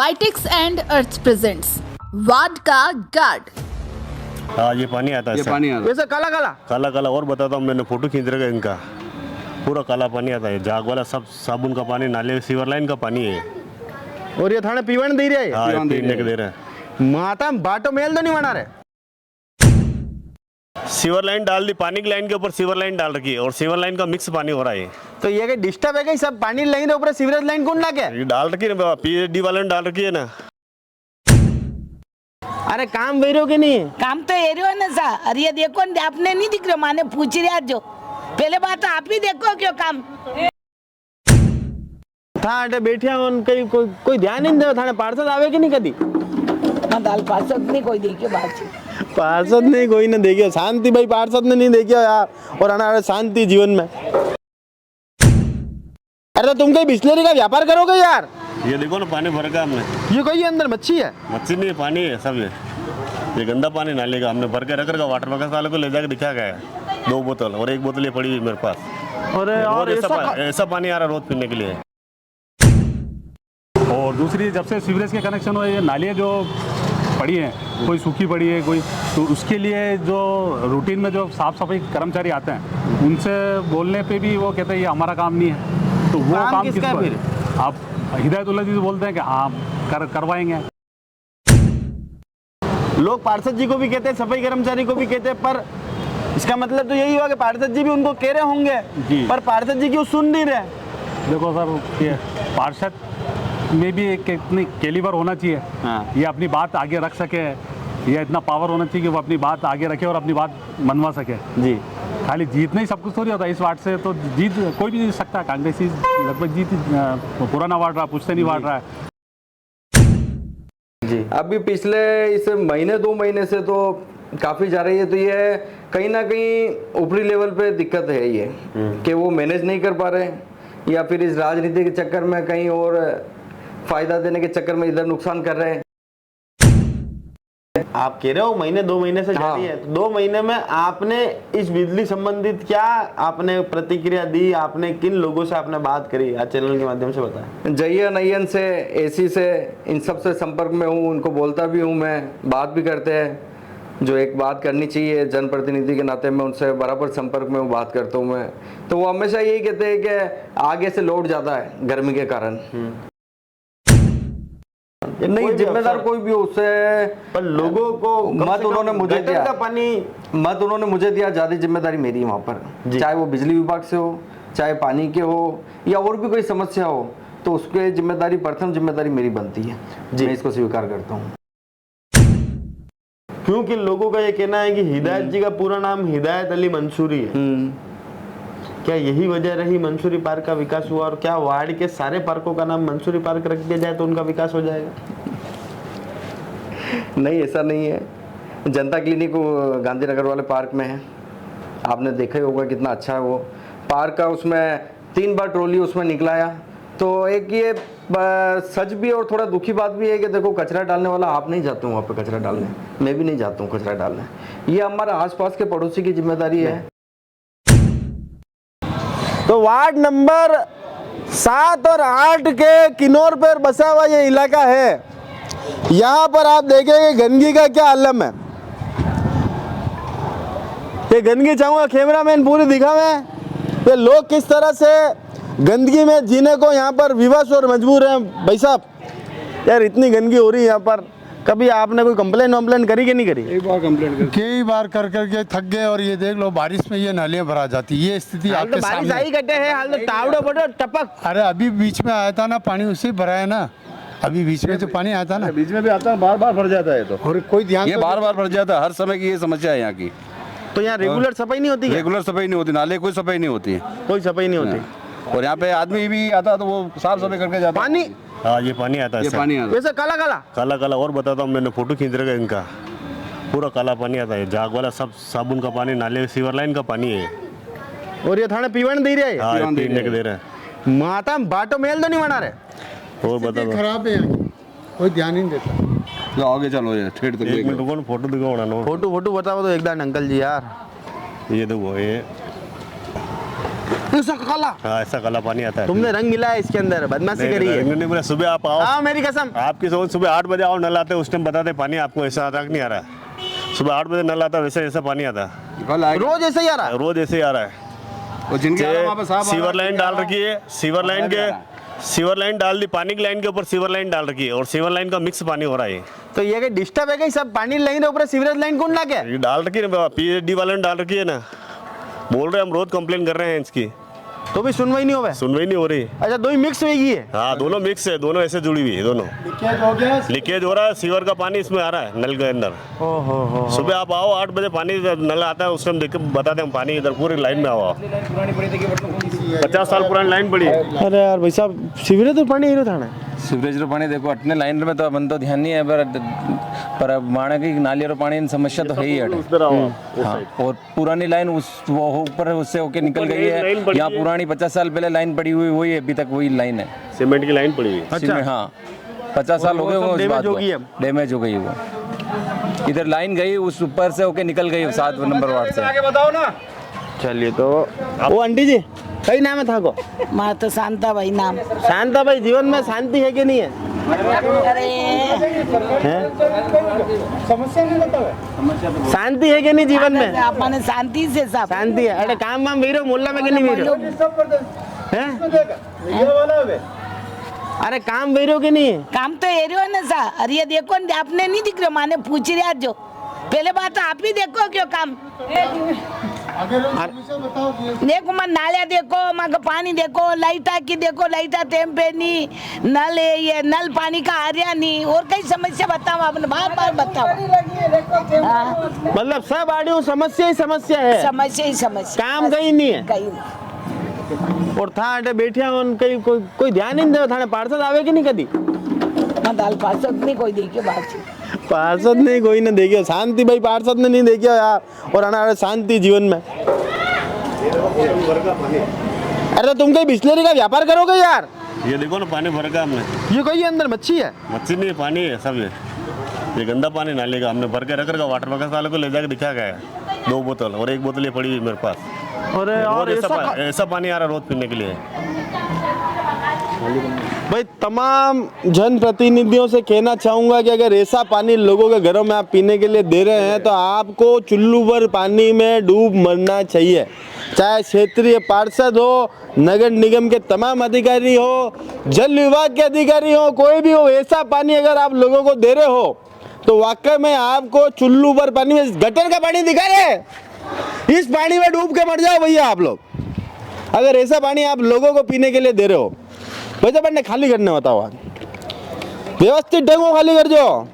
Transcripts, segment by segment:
वाइटेक्स and earth presents ward का guard. हाँ ये पानी आता है ये सर। पानी आता है। वैसे काला काला काला काला और बताता हूँ, मैंने फोटो खींच रखा है इनका। पूरा काला पानी आता है, जाग वाला सब साबुन का पानी, नाले सीवर लाइन का पानी है। और ये थाने पीवन दे रहे हाँ पीवन दे पीने के रहे दे रहे हैं। माता बाटो मेल तो नहीं बना रहे। सीवर लाइन डाल दी, पानी की लाइन के ऊपर सीवर लाइन डाल रखी है और सीवर लाइन का मिक्स पानी हो रहा है। तो ये कि डिस्टर्ब है कि सब पानी लाइन के ऊपर सीवरेज लाइन कौन ला के? ये डाल रखी है ना, पीएचडी वाले ने डाल रखी है ना। अरे काम वेरो के नहीं काम तो एरियो है ना सा। अरे ये देखो न, आपने नहीं दिख रहा, माने पूछ रहा जो पहले बात आप ही देखो क्यों काम था अटे बैठिया उन कोई ध्यान नहीं दे थाने पार्षद आवे कि नहीं कदी? हाँ दाल पार्षद नहीं कोई देखियो बात से। पार्षद नहीं कोई ने देखियो, शांति भाई पार्षद ने नहीं देखियो यार। और अनार शांति जीवन में। अरे तो तुम कहीं बिस्लरी का व्यापार करोगे यार? ये देखो ना पानी भर का हमने। ये कोई अंदर मच्छी है? मच्छी नहीं, पानी है सब। ये गंदा पानी नाले का हमने भर के रख रखा। वाटर वर्कर्स वाले को ले जाकर दिखा गया है 2 बोतल और 1 बोतल ये पड़ी हुई मेरे पास। अरे और ऐसा पानी आ रहा रोज पीने के लिए। और दूसरी, जब से सीवरेज के कनेक्शन हुए, ये नालियाँ जो पड़ी हैं, कोई सूखी पड़ी है कोई, तो उसके लिए जो रूटीन में जो साफ सफाई कर्मचारी आते हैं, उनसे बोलने पे भी वो कहते हैं ये हमारा काम नहीं है। तो वो काम किसका है फिर? आप हिदायतुल्लाह जी से बोलते हैं कि हाँ करवाएंगे। लोग पार्षद जी को भी कहते हैं, सफाई कर्मचारी को भी कहते हैं, पर इसका मतलब तो यही हुआ कि पार्षद जी भी उनको कह रहे होंगे जी। पर पार्षद जी क्यों सुन नहीं रहे? देखो सर, ये पार्षद में भी एक इतनी कैलिबर होना चाहिए। हाँ। ये अपनी बात आगे रख सके, ये इतना पावर होना चाहिए कि वो अपनी बात आगे रखे और अपनी बात मनवा सके। जी खाली जीतना ही सब कुछ थोड़ी होता है। इस वार्ड से तो जीत कोई भी जीत सकता है। कांग्रेसी लगभग जीत पुराना वार्ड रहा, पुश्तैनी वार्ड रहा है। जी अभी पिछले इस महीने 2 महीने से तो काफ़ी जा रही है। तो ये कहीं ना कहीं ऊपरी लेवल पे दिक्कत है ये कि वो मैनेज नहीं कर पा रहे, या फिर इस राजनीति के चक्कर में कहीं और फायदा देने के चक्कर में इधर नुकसान कर रहे हैं। आप कह रहे हो महीने 2 महीने से जा रही है, तो 2 महीने में आपने इस बिजली संबंधित क्या आपने प्रतिक्रिया दी? आपने किन लोगों से आपने बात करी? आज चैनल के माध्यम से बताएं। जयन नयन से, एसी से, इन सब से संपर्क में हूँ, उनको बोलता भी हूँ, मैं बात भी करते हैं। जो एक बात करनी चाहिए जनप्रतिनिधि के नाते, मैं उनसे बराबर संपर्क में हूँ, बात करता हूँ मैं। तो वो हमेशा यही कहते हैं कि आगे से लोड ज़्यादा है गर्मी के कारण। नहीं, जिम्मेदार कोई भी हो उससे, पर लोगों को मत उन्होंने मुझे दिया, का पानी मत उन्होंने मुझे दिया, ज्यादा जिम्मेदारी मेरी है वहाँ पर। चाहे वो बिजली विभाग से हो, चाहे पानी के हो, या और भी कोई समस्या हो, तो उसके जिम्मेदारी, प्रथम जिम्मेदारी मेरी बनती है। मैं इसको स्वीकार करता हूँ। क्योंकि लोगों का ये कहना है कि हिदायत जी का पूरा नाम हिदायत अली मंसूरी है। क्या यही वजह रही मंसूरी पार्क का विकास हुआ? और क्या वार्ड के सारे पार्कों का नाम मंसूरी पार्क रख दिया जाए तो उनका विकास हो जाएगा? नहीं, ऐसा नहीं है। जनता क्लिनिक गांधीनगर वाले पार्क में है, आपने देखा ही होगा कितना अच्छा है वो पार्क का। उसमें 3 बार ट्रॉली उसमें निकलाया। तो एक ये सच भी और थोड़ा दुखी बात भी है कि देखो, कचरा डालने वाला आप नहीं जाते हो वहाँ पे कचरा डालने, मैं भी नहीं जाता हूँ कचरा डालने। ये हमारा आसपास के पड़ोसी की जिम्मेदारी है। तो वार्ड नंबर 7 और 8 के किनोर पर बसा हुआ ये इलाका है। यहाँ पर आप देखेंगे गंदगी का क्या आलम है। ये गंदगी चाहूँगा कैमरामैन पूरी दिखावे ये लोग किस तरह से गंदगी में जीने को यहाँ पर विवश और मजबूर हैं। भाई साहब यार, इतनी गंदगी हो रही है यहाँ पर, कभी आपने कोई कंप्लेन वम्प्लेन करी कि नहीं करी? एक बार कंप्लेंट कर, कई बार कर करके थक गए। और ये देख लो, बारिश में ये नालियाँ भरा जाती, ये स्थिति आपके सामने। आई कटे हैं, हाल तो तावड़ो बड़ो टपक। अरे अभी बीच में आया था ना पानी, उससे भरा है ना। अभी बीच में तो पानी आया था ना, बीच में भी आता है, बार बार भर जाता है। तो और कोई ध्यान ये बार बार भर जाता है, हर समय की ये समस्या है यहाँ की। तो यहाँ रेगुलर सफाई नहीं होती है? रेगुलर सफाई नहीं होती, नाले कोई सफाई नहीं होती है, कोई सफाई नहीं होती। और यहाँ पे आदमी भी आता तो वो साफ सफाई करके जाता। पानी हाँ ये पानी आता है ये सर। पानी आता है। वैसे काला काला काला काला और बताता हूँ, मैंने फोटो खींच रखा है इनका। पूरा काला पानी आता है, जाग वाला सब साबुन का पानी, नाले सीवर लाइन का पानी है। और ये थाने पीवन दे रहे हाँ पीवन दे पीने रहे के दे रहे हैं। माता बाटो मेल तो नहीं बना रहे। और बता दो, खराब है यहाँ की, कोई ध्यान नहीं देता। तो आगे चलो, ये ठेठ तक 1 मिनट रुको ना, फोटो दिखाओ ना। फोटो बताओ तो एकदम अंकल जी यार। ये देखो, ये ऐसा काला हाँ ऐसा काला पानी आता है। तुमने रंग मिलाया इसके अंदर, बदमाशी करी है। नहीं, नहीं, सुबह आप आओ, हाँ मेरी कसम। आपकी सोच सुबह 8 बजे आओ, नल आते उस टाइम बताते पानी आपको ऐसा आता कि नहीं आ रहा है। सुबह 8 बजे नल आता वैसे ऐसा पानी आता है, कल आएगा। रोज ऐसे ही आ रहा है। रोज ऐसे ही आ रहा है। वो जिनके आ रहा है वहाँ पे साफ आ रहा है। सीवर लाइन डाल रखी है, सीवर लाइन डाल दी, पानी की लाइन के ऊपर सीवर लाइन डाल रखी है और सीवर लाइन का मिक्स पानी हो रहा है। तो ये कहीं डिस्टर्ब है क्या? सब पानी लाइन ऊपर सीवरेज लाइन कौन ला के? ये डाल रखी है ना, पीएचडी वाले ने डाल रखी है ना, बोल रहे हैं हम रोज कंप्लेन कर रहे हैं इसकी, तो भी सुनवाई नहीं हो गया। सुनवाई नहीं हो रही। अच्छा दो ही मिक्स हुई है। हाँ दोनों मिक्स है, दोनों ऐसे जुड़ी हुई है, दोनों लीकेज हो रहा है। सीवर का पानी इसमें आ रहा है नल के अंदर। सुबह आप आओ 8 बजे पानी नल आता है उस टाइम देख बताते हैं पानी इधर पूरी लाइन में आओ। 50 साल पुरानी लाइन पड़ी है। अरे यार भाई साहब सीवरेज तो पानी हीरो थाना सीवरेज रो पानी देखो अटने लाइन में तो अपन तो ध्यान नहीं है पर अब माणे की नाली रो पानी समस्या तो है ही उधर आओ। हाँ और पुरानी लाइन उस वो ऊपर उससे होके निकल गई है। यहाँ पुरानी 50 साल पहले लाइन पड़ी हुई वही अभी तक वही लाइन है, सीमेंट की लाइन पड़ी हुई है। अच्छा हाँ 50 साल हो गए वो डैमेज हो गई है। डैमेज हो गई वो, इधर लाइन गई उस ऊपर से होके निकल गई 7 नंबर वार्ड से। बताओ ना। चलिए तो वो आंटी जी कई नाम है था को? माँ तो शांता भाई नाम। शांता भाई जीवन में शांति है कि नहीं है? शांति है कि नहीं जीवन में? अपने शांति से सब शांति है। अरे काम वाम वीरो मोहल्ला में कि नहीं वीरो? अरे काम वीरो कि नहीं? काम तो एरियो है ना सा। अरे ये देखो न, आपने नहीं दिख रहा, माने पूछ रहा जो पहले बात तो आप ही देखो क्यों काम देखो मैं नालिया देखो मग पानी देखो लाइटा की देखो लाइटा टेम पे नहीं नल है ये नल पानी का आ रहा नहीं और कई समस्या बताओ आपने बार बार बताओ। हाँ, मतलब सब आड़ियों समस्या ही समस्या है, समस्या ही समस्या, काम कहीं नहीं है। कहीं नहीं। और था अटे बैठे उन कहीं कोई ध्यान ही नहीं दे थाने पार्षद आवे कि नहीं कदी? मैं दाल पार्षद नहीं कोई देखियो बात पार्षद नहीं कोई ने देखियो, शांति भाई पार्षद ने नहीं देखियो यार। और अनारे शांति जीवन में। अरे तो तुम कहीं बिस्लेरी का व्यापार करोगे यार? ये देखो ना पानी भर का हमने, ये कोई अंदर मच्छी है? मच्छी नहीं पानी है सब ये गंदा पानी नाले का हमने भर के रख रखा। वाटर वर्कर्स वाले को ले जाकर दिखा गया है 2 बोतल और 1 बोतल ये पड़ी हुई मेरे पास। अरे और ऐसा पानी आ रहा रोज पीने के लिए। भाई तमाम जनप्रतिनिधियों से कहना चाहूँगा कि अगर ऐसा पानी लोगों के घरों में आप पीने के लिए दे रहे हैं तो आपको चुल्लू भर पानी में डूब मरना चाहिए। चाहे क्षेत्रीय पार्षद हो, नगर निगम के तमाम अधिकारी हो, जल विभाग के अधिकारी हो, कोई भी हो, ऐसा पानी अगर आप लोगों को दे रहे हो तो वाकई में आपको चुल्लू भर पानी में गटर का पानी दिखा रहे, इस पानी में डूब के मर जाओ भैया आप लोग। अगर ऐसा पानी आप लोगों को पीने के लिए दे रहे हो वैसे बनने खाली करने बताओ, आज व्यवस्थित ढंग को खाली कर दो।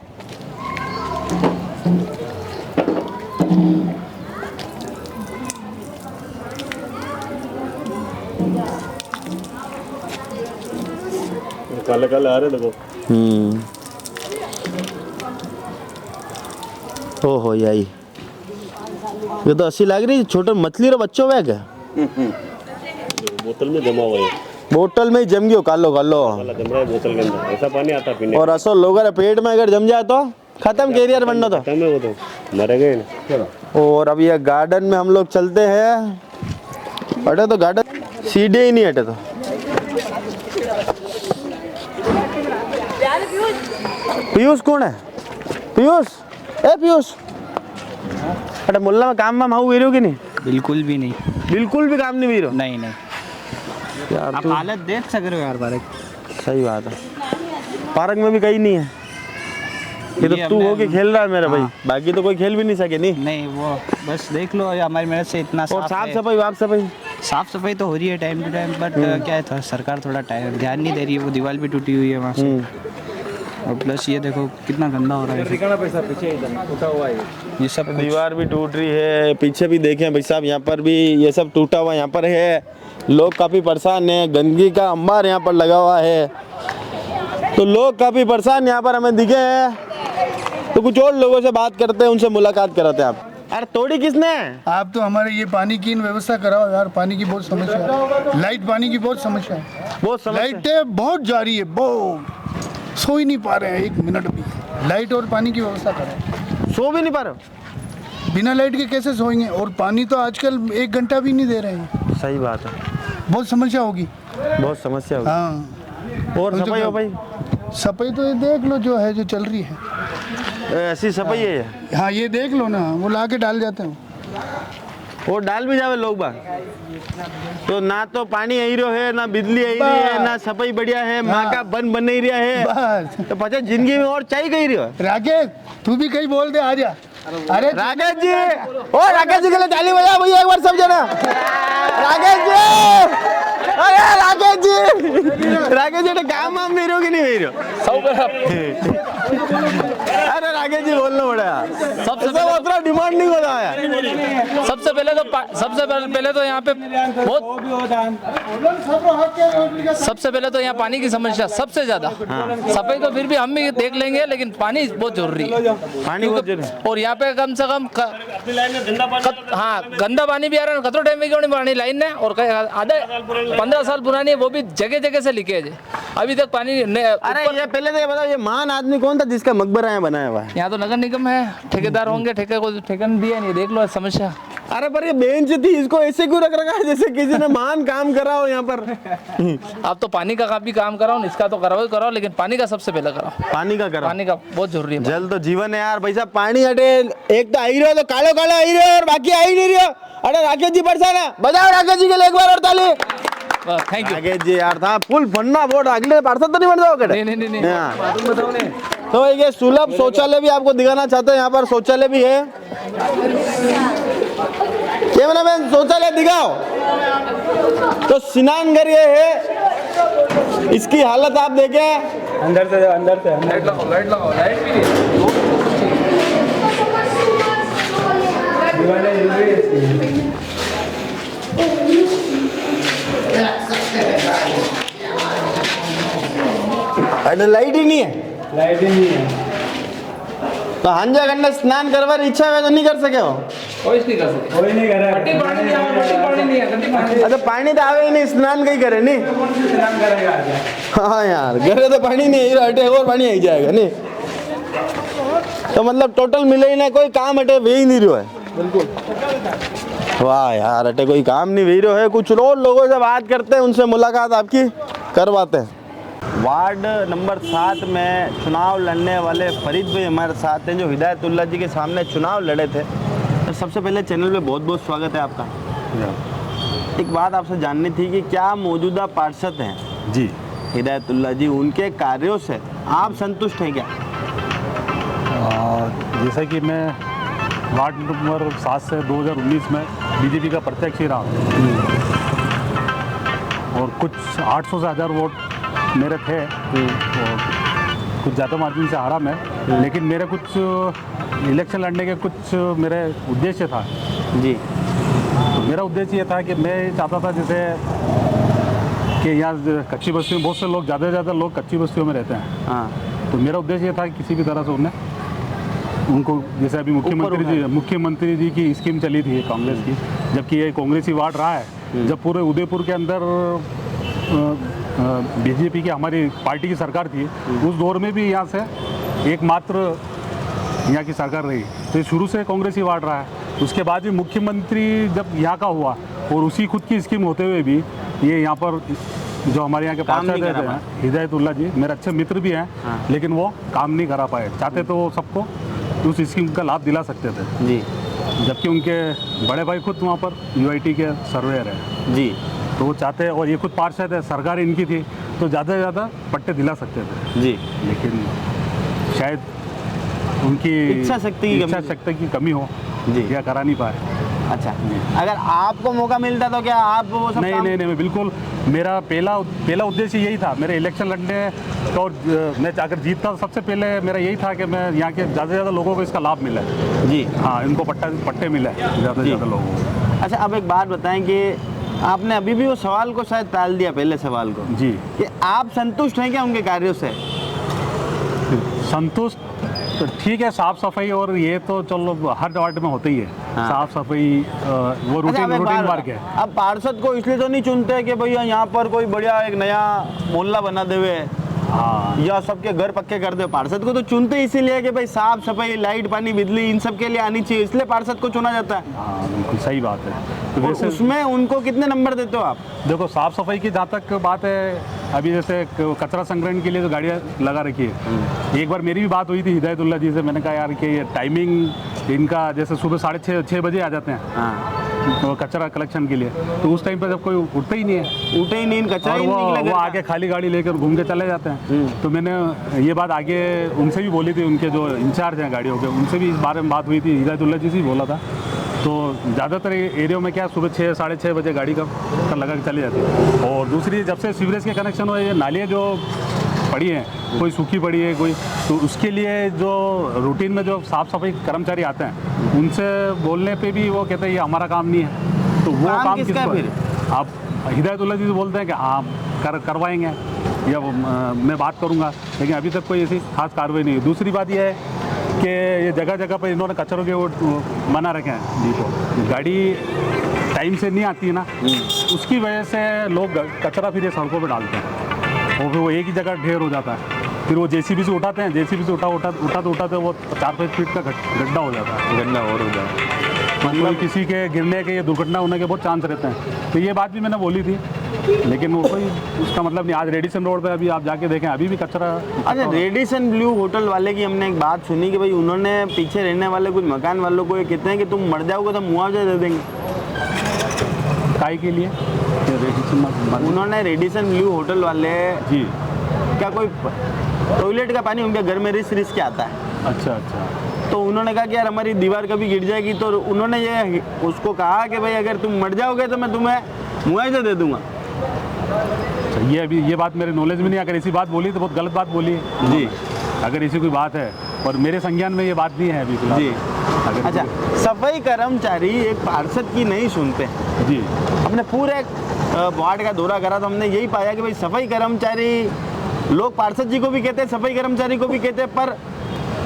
काले काले आ रहे देखो। ओहो यही ये तो अच्छी लग रही, छोटे मछली रो बच्चों में क्या बोतल में जमा हुआ है, बोतल में ही जम गयो कालो कालो जम रहा है बोतल के अंदर। ऐसा पानी आता पीने और असो लोगों के पेट में अगर जम जाए तो खत्म कैरियर बनना तो खत्म है, वो तो मरे गए ना। और अब ये गार्डन में हम लोग चलते हैं। अटे तो गार्डन सीढ़ी ही नहीं हटे तो पीयूष कौन है? पीयूष पीयूष अरे मुल्ला में काम हाउ वीरो की नहीं? बिल्कुल भी नहीं, बिल्कुल भी काम नहीं वीरो। नहीं नहीं यार आप हालत देख सक रहे हो यार पार्क। सही बात है, पार्क में भी कहीं नहीं है। ये तो तू होके खेल रहा है मेरा भाई, बाकी तो कोई खेल भी नहीं सके। नहीं वो बस देख लो हमारी मेहनत से इतना और साफ सफाई तो हो रही है टाइम टू टाइम, बट क्या है सरकार थोड़ा ध्यान नहीं दे रही है। वो दीवार भी टूटी हुई है वहाँ से, और प्लस ये देखो कितना गंदा हो रहा है। पैसा पीछे उठा हुआ है, ये सब दीवार भी टूट रही है, पीछे भी देखें भाई साहब यहाँ पर भी ये सब टूटा हुआ यहाँ पर है। लोग काफ़ी परेशान हैं, गंदगी का अंबार यहाँ पर लगा हुआ है, तो लोग काफ़ी परेशान यहाँ पर हमें दिखे हैं। तो कुछ और लोगों से बात करते हैं, उनसे मुलाकात कराते हैं। आप अरे तोड़ी किसने? आप तो हमारे ये पानी की व्यवस्था कराओ यार, पानी की बहुत समस्या है, लाइट पानी की बहुत समस्या है। लाइटें बहुत जा रही है, बहुत सो ही नहीं पा रहे हैं 1 मिनट भी। लाइट और पानी की व्यवस्था करें। सो भी नहीं पा रहे, बिना लाइट के कैसे सोएंगे? और पानी तो आजकल 1 घंटा भी नहीं दे रहे हैं। सही बात है। बहुत समस्या होगी। बहुत समस्या होगी। हाँ और सफाई हो भाई? सफाई तो ये देख लो जो है, जो चल रही है। ऐसी सफाई है ये? हाँ ये देख लो ना, वो ला के डाल जाते हैं। वो डाल भी जावे लोग बाग, तो ना तो पानी आई रहो है, ना बिजली आई रही है, ना सफाई बढ़िया है, माँ का बन नहीं रहा है, बस तो पचा जिंदगी में और चाहिए कही रही हो। राकेश तू भी कहीं बोल दे, आ जा। अरे राकेश जी, ओ राकेश जी के लिए ताली बजाओ भैया एक बार सब जना। राकेश जी, अरे राकेश जी ने काम वाम नहीं रहो कि नहीं नहीं रहो सब। अरे राकेश जी बोलना पड़ेगा, सबसे उतना डिमांड नहीं हो रहा है। सबसे पहले तो यहाँ पे सबसे पहले तो यहाँ पानी की समस्या सबसे ज्यादा। सफाई तो फिर भी हम भी देख लेंगे, लेकिन पानी बहुत जरूरी है। पानी बहुत जरूरी है। और यहाँ पे कम से कम हाँ गंदा पानी भी आ रहा है, खतरो टाइम में क्यों नहीं पानी लाइन है, और आधा 15 साल पुरानी है, वो भी जगह जगह से लीकेज है, अभी तक पानी। अरे ये पहले तो ये बताओ, ये महान आदमी कौन था जिसका मकबरा यहाँ बनाया हुआ है? यहाँ तो नगर निगम है, ठेकेदार होंगे, ठेके को ठेका नहीं दिया, नहीं देख लो समस्या। अरे पर ये बेंच थी, इसको ऐसे क्यों रख रखा है जैसे किसी ने महान काम करा हो यहाँ पर? आप तो पानी का भी काम कराओ, इसका तो कराओ, लेकिन पानी का सबसे पहले कराओ। पानी का करा, पानी का बहुत जरूरी है। जल तो जीवन है यार भाई साहब। पानी हटे, एक तो आई रहे हो तो कालो कालो आई रहे हो और बाकी आई नहीं रहे हो। अरे राकेश जी परेशान है, बजाओ राकेश जी के लिए एक बार और ताली। थैंक यू राकेश जी यार था फुल फन्ना वोट, अगले पार्षद तो नहीं बन जाओगे? नहीं। तो ये सुलभ शौचालय भी आपको दिखाना चाहते हैं, यहाँ पर शौचालय भी है। कैमरामैन शौचालय दिखाओ। तो स्नान घर ये है, इसकी हालत आप देखें। अंदर से लाइट लगाओ लाइट भी अरे लाइट ही नहीं है, तो हंजा करने स्नान करवार इच्छा है तो नहीं कर सके हो? कोई नहीं कर सकते, कोई नहीं कर रहा है। पानी नहीं है, अच्छा पानी तो आवे ही नहीं, स्नान कहीं करे नहीं। स्नान करेगा। हाँ यार घरे तो पानी नहीं है, हटे और पानी आई जाएगा नहीं, तो मतलब टोटल मिले ही ना, कोई काम हटे वे ही नहीं रहो है। बिल्कुल। वाह यार, हटे कोई काम नहीं वे रहो है। कुछ और लोगों से बात करते हैं, उनसे मुलाकात आपकी करवाते हैं। वार्ड नंबर 7 में चुनाव लड़ने वाले फरीद भाई हमारे साथ हैं, जो हिदायतुल्लाह जी के सामने चुनाव लड़े थे। तो सबसे पहले चैनल पे बहुत बहुत स्वागत है आपका। एक बात आपसे जाननी थी कि क्या मौजूदा पार्षद हैं जी हिदायतुल्लाह जी, उनके कार्यों से आप संतुष्ट हैं क्या? जैसा कि मैं वार्ड नंबर 7 से 2019 में बीजेपी का प्रत्याशी रहा और कुछ 800 से 1000 वोट मेरे थे, और कुछ ज़्यादा मार्जिन से हारा मैं, लेकिन मेरे कुछ इलेक्शन लड़ने के कुछ मेरे उद्देश्य था जी। तो मेरा उद्देश्य ये था कि मैं चाहता था जैसे कि यहाँ कच्ची बस्तियों में बहुत से लोग, ज़्यादा से ज़्यादा लोग कच्ची बस्तियों में रहते हैं। हाँ, तो मेरा उद्देश्य ये था कि किसी भी तरह से उनको जैसे अभी मुख्यमंत्री जी की स्कीम चली थी कांग्रेस की, जबकि ये कांग्रेसी वार्ड रहा है, जब पूरे उदयपुर के अंदर बीजेपी की हमारी पार्टी की सरकार थी, उस दौर में भी यहाँ से एकमात्र यहाँ की सरकार रही। तो शुरू से कांग्रेसी वार्ड रहा है। उसके बाद भी मुख्यमंत्री जब यहाँ का हुआ और उसी खुद की स्कीम होते हुए भी ये यहाँ पर जो हमारे यहाँ के पार्षद हैं हिदायतुल्लाह जी, मेरे अच्छे मित्र भी हैं, लेकिन वो काम नहीं करा पाए। चाहते तो वो सबको उस स्कीम का लाभ दिला सकते थे जी, जबकि उनके बड़े भाई खुद वहाँ पर UIT के सर्वेयर हैं जी, तो वो चाहते, और ये खुद पार्षद है, सरकार इनकी थी, तो ज़्यादा से ज़्यादा पट्टे दिला सकते थे जी, लेकिन शायद उनकी इच्छा शक्ति की कमी हो जी, या करा नहीं पाए। अच्छा, अगर आपको मौका मिलता तो क्या आप वो सब नहीं, बिल्कुल। मेरा पहला उद्देश्य यही था, मेरे इलेक्शन लड़ने का, और मैं अगर जीतता तो सबसे पहले मेरा यही था कि मैं यहाँ के ज़्यादा से ज़्यादा लोगों को इसका लाभ मिले जी। हाँ, इनको पट्टे मिले ज़्यादा से ज़्यादा लोगों को। अच्छा, अब एक बात बताएं कि आपने अभी भी वो सवाल को शायद टाल दिया, पहले सवाल को जी, कि आप संतुष्ट हैं क्या उनके कार्यों से? संतुष्ट तो ठीक है, साफ सफाई और ये तो चलो हर वार्ड में होते ही है। हाँ। साफ सफाई वो रूटीन वर्क है। अब पार्षद को इसलिए तो नहीं चुनते कि भैया यहाँ पर कोई बढ़िया एक नया मोहल्ला बना देवे, हाँ या सबके घर पक्के कर दे। पार्षद को तो चुनते इसीलिए कि भाई साफ सफाई, लाइट, पानी, बिजली इन सब के लिए आनी चाहिए, इसलिए पार्षद को चुना जाता है। हाँ बिल्कुल सही बात है। तो और वैसे उसमें उनको कितने नंबर देते हो आप? देखो साफ सफाई की जहाँ तक बात है, अभी जैसे कचरा संग्रहण के लिए जो गाड़ियाँ लगा रखी है, एक बार मेरी भी बात हुई थी हिदायतुल्ला जी से। मैंने कहा यार कि ये टाइमिंग इनका जैसे सुबह 6:30 बजे आ जाते हैं तो कचरा कलेक्शन के लिए, तो उस टाइम पर जब कोई उठता ही नहीं है, उठे ही नहीं, कचरा और ही नहीं निकला वो घर का। आगे खाली गाड़ी लेकर घूम के चले जाते हैं। तो मैंने ये बात आगे उनसे भी बोली थी, उनके जो इंचार्ज हैं गाड़ियों के, उनसे भी इस बारे में बात हुई थी। हिदायतुल्ला जी से भी बोला था। तो ज़्यादातर एरिया में क्या सुबह 6-6:30 बजे गाड़ी का लगा के चली जाती है। और दूसरी, जब से सीवरेज के कनेक्शन हुए, ये नालियाँ जो पड़ी हैं, कोई सूखी पड़ी है कोई, तो उसके लिए जो रूटीन में जो साफ़ सफाई कर्मचारी आते हैं, उनसे बोलने पे भी वो कहते हैं ये हमारा काम नहीं है। तो वो काम किसका है फिर? आप हिदायतुल्ला जी से बोलते हैं कि हाँ करवाएंगे या मैं बात करूँगा, लेकिन अभी तक कोई ऐसी खास कार्रवाई नहीं है। दूसरी बात यह है कि ये जगह जगह पर इन्होंने कचरों के वो मना रखे हैं जी, तो गाड़ी टाइम से नहीं आती है ना, उसकी वजह से लोग कचरा फिर ये सड़कों पे डालते हैं और फिर वो एक ही जगह ढेर हो जाता है। फिर वो जेसीबी से उठाते हैं, जेसीबी से उठाते वो 4-5 फीट का गड्ढा हो जाता है, गड्ढा और हो जाता है। मतलब किसी के गिरने के या दुर्घटना होने के बहुत चांस रहते हैं। तो ये बात भी मैंने बोली थी, लेकिन वो कोई उसका मतलब नहीं। आज रेडिसन रोड पे अभी आप जाके देखें, अभी भी कचरा। अच्छा, रेडिसन ब्लू होटल वाले की हमने एक बात सुनी कि भाई उन्होंने पीछे रहने वाले कुछ मकान वालों को ये कहते हैं कि तुम मर जाओगे तो मुआवजा दे देंगे। काय के लिए उन्होंने रेडिसन ब्लू होटल वाले जी, क्या कोई टॉयलेट का पानी उनके घर में रिस के आता है। अच्छा, तो उन्होंने कहा कि यार हमारी दीवार कभी गिर जाएगी, तो उन्होंने ये उसको कहा कि भाई अगर तुम मर जाओगे तो मैं तुम्हें मुआवजा दे दूंगा। ये अभी ये बात मेरे नॉलेज में नहीं। अगर ऐसी बात बोली तो बहुत गलत बात बोली है जी। अगर ऐसी कोई बात है, और मेरे संज्ञान में ये बात नहीं है अभी फिलहाल जी। अच्छा, सफाई कर्मचारी एक पार्षद की नहीं सुनते जी। हमने पूरे वार्ड का दौरा करा तो हमने यही पाया कि भाई सफाई कर्मचारी, लोग पार्षद जी को भी कहते हैं, सफाई कर्मचारी को भी कहते हैं, पर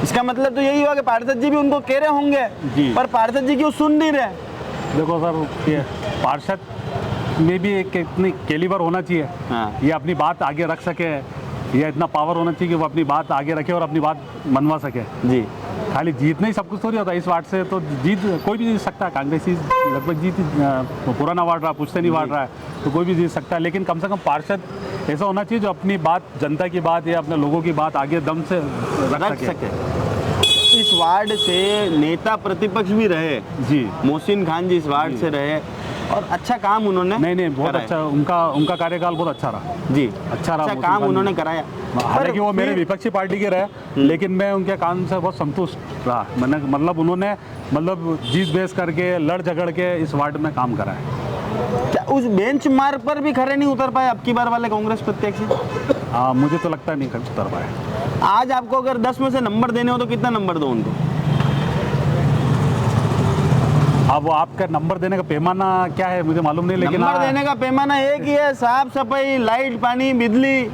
इसका मतलब तो यही हुआ कि पार्षद जी भी उनको कह रहे होंगे जी, पर पार्षद जी क्यों सुन नहीं रहे? देखो सर, पार्षद में भी एक इतनी कैलिबर होना चाहिए। हाँ। ये अपनी बात आगे रख सके, या इतना पावर होना चाहिए कि वो अपनी बात आगे रखे और अपनी बात मनवा सके जी। खाली जीतना ही सब कुछ थोड़ी होता है। इस वार्ड से तो जीत कोई भी जीत सकता है, कांग्रेसी लगभग जीत पुराना वार्ड रहा, पुश्तैनी वार्ड रहा है, तो कोई भी जीत सकता है। लेकिन कम से कम पार्षद ऐसा होना चाहिए जो अपनी बात, जनता की बात या अपने लोगों की बात आगे दम से रख सके। इस वार्ड से नेता प्रतिपक्ष भी रहे जी, मोहसिन खान जी इस वार्ड से रहे और अच्छा काम उन्होंने नहीं बहुत अच्छा, उनका कार्यकाल बहुत अच्छा रहा जी, अच्छा काम उन्होंने कराया। हालांकि वो मेरे विपक्षी पार्टी के रहे, लेकिन मैं उनके काम से बहुत संतुष्ट रहा। मैंने उन्होंने जीत बेस करके लड़ झगड़ के इस वार्ड में काम करा है। क्या उस बेंच मार्क पर भी खड़े नहीं उतर पाए अब की बार वाले कांग्रेस प्रत्याशी? मुझे तो लगता नहीं उतर पाए। आज आपको अगर 10 में से नंबर देने हो तो कितना नंबर दो उनको? अब वो आपका नंबर देने का पैमाना क्या है मुझे मालूम नहीं, लेकिन नंबर देने का पैमाना एक ही है, साफ सफाई, लाइट, पानी, बिजली,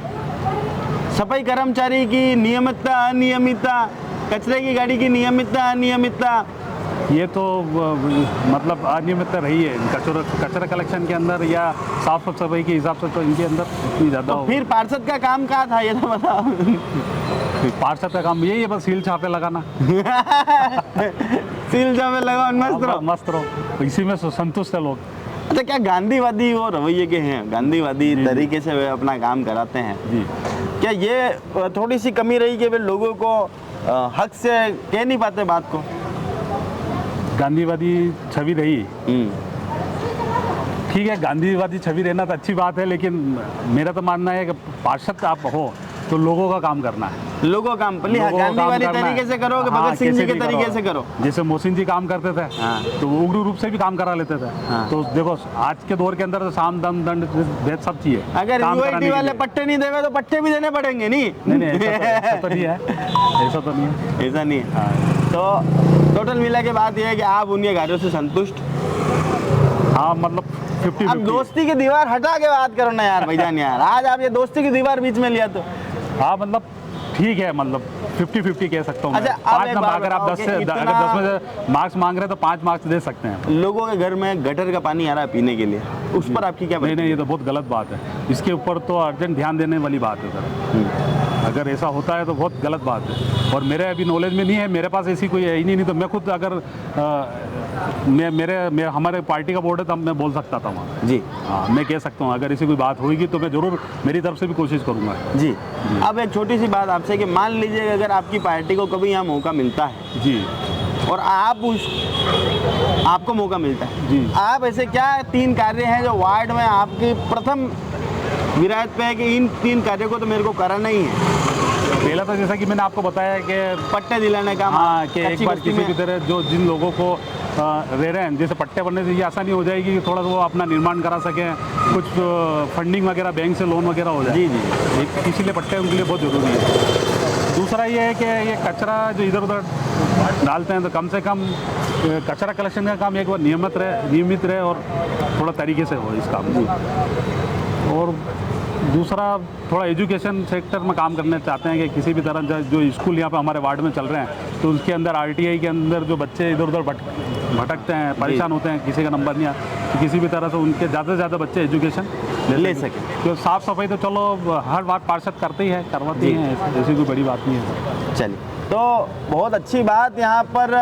सफाई कर्मचारी की नियमितता, अनियमितता, कचरे की गाड़ी की नियमितता, अनियमितता। ये तो मतलब अनियमितता रही है कचरा कलेक्शन के अंदर या साफ सफाई के हिसाब से, तो इनके अंदर इतनी ज़्यादा। तो फिर पार्षद का काम क्या था ये तो बताओ? पार्षद का काम यही है, बस सील छापे लगाना। सील छापे लगाओ, मस्त रहो, इसी में संतुष्ट है लोग। अच्छा, क्या गांधीवादी वो रवैये के हैं, गांधीवादी तरीके से वे अपना काम कराते हैं जी? क्या ये थोड़ी सी कमी रही कि वे लोगों को हक से कह नहीं पाते बात को? गांधीवादी छवि रही, ठीक है, गांधीवादी छवि रहना तो अच्छी बात है, लेकिन मेरा तो मानना है कि पार्षद आप हो तो लोगों का काम करना है, लोगों का काम गांधीवादी तरीके से करो कि भगत सिंह जी के तरीके से करो। जैसे मोहसिन जी काम करते थे तो वो उग्र रूप से भी काम करा लेते थे। तो देखो आज के दौर के अंदर तो साम दम दंड भेद सब चाहिए। अगर यूआईडी वाले पट्टे नहीं देगा तो पट्टे भी देने पड़ेंगे। नहीं ऐसा तो नहीं है, ऐसा नहीं है। तो टोटल मिला के बात यह है कि आप उनके कार्यों से संतुष्ट? हाँ, मतलब 50-50। अब दोस्ती की दीवार हटा के बात करो ना यार भाईजान, यार आज आप ये दोस्ती की दीवार बीच में लिया तो। हाँ, मतलब ठीक है, मतलब 50-50 कह सकता हूँ। अच्छा, अगर आप 10 में से मार्क्स मांग रहे हैं तो 5 मार्क्स दे सकते हैं। लोगों के घर में गटर का पानी आ रहा है पीने के लिए, उस पर आपकी क्या? नहीं, ये तो बहुत गलत बात है, इसके ऊपर तो अर्जेंट ध्यान देने वाली बात है सर। अगर ऐसा होता है तो बहुत गलत बात है, और मेरे अभी नॉलेज में नहीं है, मेरे पास ऐसी कोई है ही नहीं तो मैं खुद अगर मैं हमारे पार्टी का बोर्ड है तब मैं बोल सकता था वहाँ जी। हाँ, मैं कह सकता हूँ अगर ऐसी कोई बात होगी तो मैं ज़रूर मेरी तरफ से भी कोशिश करूँगा। जी। अब एक छोटी सी बात आपसे कि मान लीजिए अगर आपकी पार्टी को कभी यहाँ मौका मिलता है जी, और आपको मौका मिलता है जी, आप ऐसे क्या 3 कार्य हैं जो वार्ड में आपकी प्रथम विरासत पे है कि इन 3 कार्यों को तो मेरे को करना ही है? पहला तो जैसा कि मैंने आपको बताया कि पट्टे दिलाने का, हाँ, कि एक कच्ची बार बस्ती किसी में- भी तरह जो जिन लोगों को रह रहे हैं, जैसे पट्टे बनने से ये आसानी हो जाएगी कि थोड़ा सा वो अपना निर्माण करा सकें, कुछ फंडिंग वगैरह बैंक से लोन वगैरह हो जाए। जी जी। इसीलिए पट्टे उनके लिए बहुत ज़रूरी है। दूसरा ये है कि ये कचरा जो इधर उधर डालते हैं तो कम से कम कचरा कलेक्शन का काम एक बार नियमित रहे और थोड़ा तरीके से हो इस काम में। और दूसरा थोड़ा एजुकेशन सेक्टर में काम करना चाहते हैं कि किसी भी तरह जो स्कूल यहाँ पे हमारे वार्ड में चल रहे हैं तो उसके अंदर RTI के अंदर जो बच्चे इधर उधर भटकते हैं, परेशान होते हैं, किसी का नंबर नहीं आता, तो किसी भी तरह से उनके ज़्यादा से ज़्यादा बच्चे एजुकेशन ले सकें। तो साफ़ सफाई तो चलो हर बार पार्षद करते ही है, करवाते हैं, ऐसी कोई बड़ी बात नहीं है। चलिए, तो बहुत अच्छी बात यहाँ पर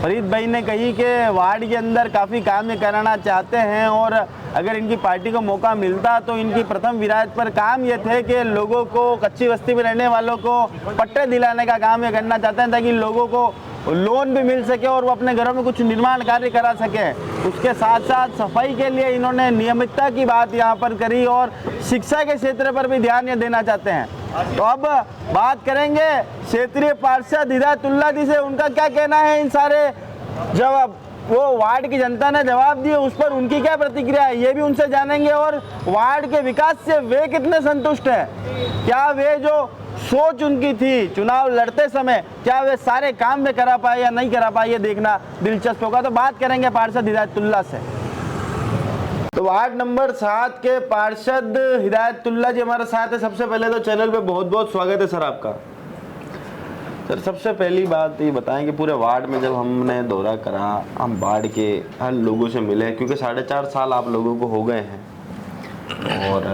फरीद भाई ने कही कि वार्ड के अंदर काफ़ी काम ये कराना चाहते हैं और अगर इनकी पार्टी को मौका मिलता तो इनकी प्रथम विरासत पर काम ये थे कि लोगों को, कच्ची बस्ती में रहने वालों को पट्टे दिलाने का काम ये करना चाहते हैं ताकि लोगों को लोन भी मिल सके और वो अपने घरों में कुछ निर्माण कार्य करा सके। उसके साथ साथ सफाई के लिए इन्होंने नियमितता की बात यहाँ पर करी और शिक्षा के क्षेत्र पर भी ध्यान ये देना चाहते हैं। तो अब बात करेंगे क्षेत्रीय पार्षद हिदायतुल्लाह जी से, उनका क्या कहना है इन सारे जवाब वो वार्ड की जनता ने जवाब दिए उस पर उनकी क्या प्रतिक्रिया है ये भी उनसे जानेंगे और वार्ड के विकास से वे कितने संतुष्ट हैं, क्या वे जो सोच उनकी थी चुनाव लड़ते समय क्या वे सारे काम में करा पाए या नहीं करा पाए, ये देखना दिलचस्प होगा। तो बात करेंगे पार्षद हिदायतुल्लाह से। तो वार्ड नंबर 7 के पार्षद हिदायतुल्लाह जी हमारे साथ है। सबसे पहले तो चैनल पे बहुत बहुत स्वागत है सर आपका। सर सबसे पहली बात ये बताएं कि पूरे वार्ड में जब हमने दौरा करा, हम वार्ड के हर लोगों से मिले क्योंकि 4.5 साल आप लोगों को हो गए हैं और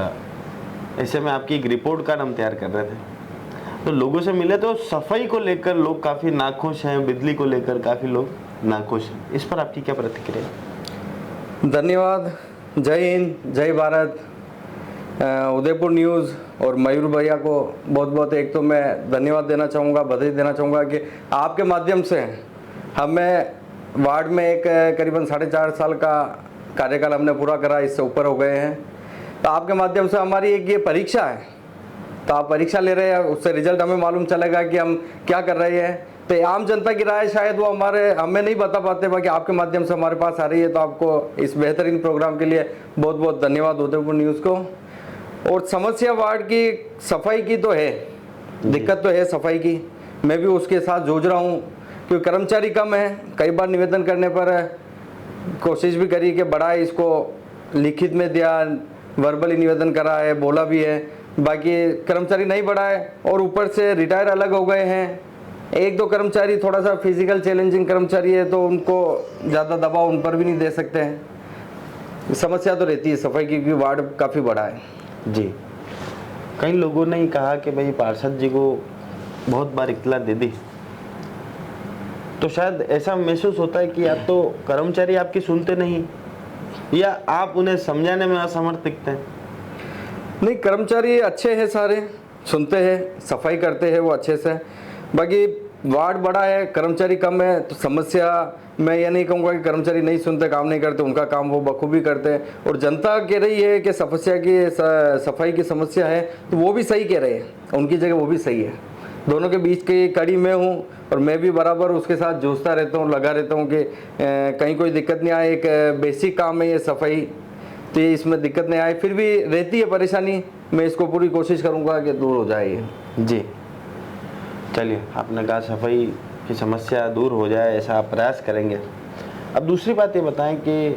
ऐसे में आपकी एक रिपोर्ट कार्ड हम तैयार कर रहे थे, तो लोगों से मिले तो सफाई को लेकर लोग काफ़ी नाखुश हैं, बिजली को लेकर काफ़ी लोग नाखुश हैं, इस पर आपकी क्या प्रतिक्रिया? धन्यवाद। जय हिंद, जय भारत। उदयपुर न्यूज़ और मयूर भैया को बहुत बहुत एक तो मैं धन्यवाद देना चाहूँगा, बधाई देना चाहूँगा कि आपके माध्यम से हमें वार्ड में एक करीबन 4.5 साल का कार्यकाल हमने पूरा करा, इससे ऊपर हो गए हैं। तो आपके माध्यम से हमारी एक ये परीक्षा है, तो आप परीक्षा ले रहे हैं, उससे रिजल्ट हमें मालूम चलेगा कि हम क्या कर रहे हैं। तो आम जनता की राय शायद वो हमें नहीं बता पाते, बाकी आपके माध्यम से हमारे पास आ रही है। तो आपको इस बेहतरीन प्रोग्राम के लिए बहुत बहुत धन्यवाद उदयपुर न्यूज़ को। और समस्या वार्ड की सफाई की तो है, दिक्कत तो है सफाई की, मैं भी उसके साथ जूझ रहा हूँ क्योंकि कर्मचारी कम है। कई बार निवेदन करने पर कोशिश भी करी कि बढ़ाए, इसको लिखित में दिया, वर्बली निवेदन करा है, बोला भी है, बाकी कर्मचारी नहीं बढ़ाए और ऊपर से रिटायर अलग हो गए हैं। 1-2 कर्मचारी थोड़ा सा फिजिकल चैलेंजिंग कर्मचारी है तो उनको ज़्यादा दबाव उन पर भी नहीं दे सकते हैं। समस्या तो रहती है सफाई की क्योंकि वार्ड काफ़ी बड़ा है। जी, कई लोगों ने कहा कि भाई पार्षद जी को बहुत बार इत्तला दे दी, तो शायद ऐसा महसूस होता है कि या तो कर्मचारी आपकी सुनते नहीं या आप उन्हें समझाने में असमर्थ दिखते हैं। नहीं, कर्मचारी अच्छे हैं, सारे सुनते हैं, सफाई करते हैं वो अच्छे से। बाकी वार्ड बड़ा है, कर्मचारी कम है, तो समस्या मैं ये नहीं कहूँगा कि कर्मचारी नहीं सुनते, काम नहीं करते, उनका काम वो बखूबी करते हैं। और जनता कह रही है कि सफाई की समस्या है, तो वो भी सही कह रहे हैं, उनकी जगह वो भी सही है। दोनों के बीच की कड़ी में हूँ और मैं भी बराबर उसके साथ जूझता रहता हूँ, लगा रहता हूँ कि कहीं कोई दिक्कत नहीं आए। एक बेसिक काम है ये सफाई, तो इसमें दिक्कत नहीं आए, फिर भी रहती है परेशानी। मैं इसको पूरी कोशिश करूँगा कि दूर हो जाए ये। जी, चलिए, आपने कहा सफाई की समस्या दूर हो जाए, ऐसा आप प्रयास करेंगे। अब दूसरी बात ये बताएं कि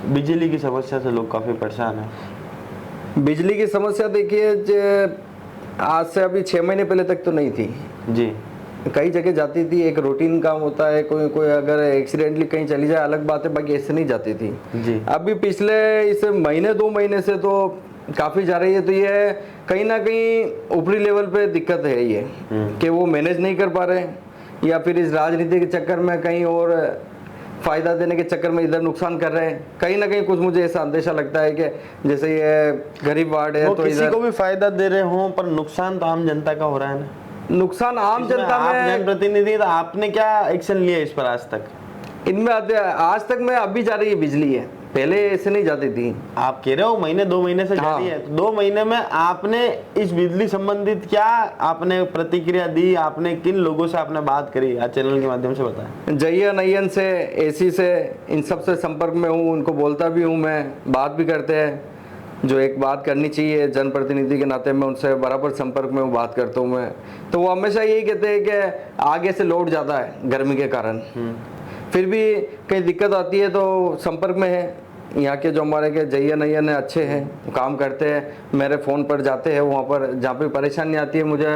बिजली की समस्या से लोग काफ़ी परेशान हैं। बिजली की समस्या देखिए, आज से अभी 6 महीने पहले तक तो नहीं थी जी, कई जगह जाती थी, एक रूटीन काम होता है, कोई अगर एक्सीडेंटली कहीं चली जाए अलग बात है, बाकी ऐसे नहीं जाती थी जी। अभी पिछले इस महीने 2 महीने से तो काफ़ी जा रही है। तो ये कहीं ना कहीं ऊपरी लेवल पे दिक्कत है ये कि वो मैनेज नहीं कर पा रहे, या फिर इस राजनीति के चक्कर में कहीं और फायदा देने के चक्कर में इधर नुकसान कर रहे हैं। कहीं ना कहीं कुछ मुझे ऐसा अंदेशा लगता है कि जैसे ये गरीब वार्ड है तो किसी को भी फायदा दे रहे हो, पर नुकसान तो आम जनता का हो रहा है ना। नुकसान आम जनता आप में। जनप्रतिनिधि, तो आपने क्या एक्शन लिया इस पर आज तक? इनमें आज तक में अभी जा रही है बिजली है, पहले ऐसे नहीं जाती थी। आप कह रहे हो महीने 2 महीने से जा रही है, तो 2 महीने में आपने इस बिजली संबंधित क्या आपने प्रतिक्रिया दी? आपने किन लोगों से आपने बात करी? आज चैनल के माध्यम से बताएं। जैया नयन से, एसी से, इन सब से संपर्क में हूँ, उनको बोलता भी हूँ, मैं बात भी करते हैं। जो एक बात करनी चाहिए जनप्रतिनिधि के नाते, मैं उनसे बराबर संपर्क में हूँ, बात करता हूँ मैं। तो वो हमेशा यही कहते हैं कि आगे से लोड ज़्यादा है गर्मी के कारण, फिर भी कहीं दिक्कत आती है तो संपर्क में है। यहाँ के जो हमारे के जैया नैयन है, अच्छे हैं, काम करते हैं, मेरे फ़ोन पर जाते हैं वहाँ पर, जहाँ पे परेशानी आती है मुझे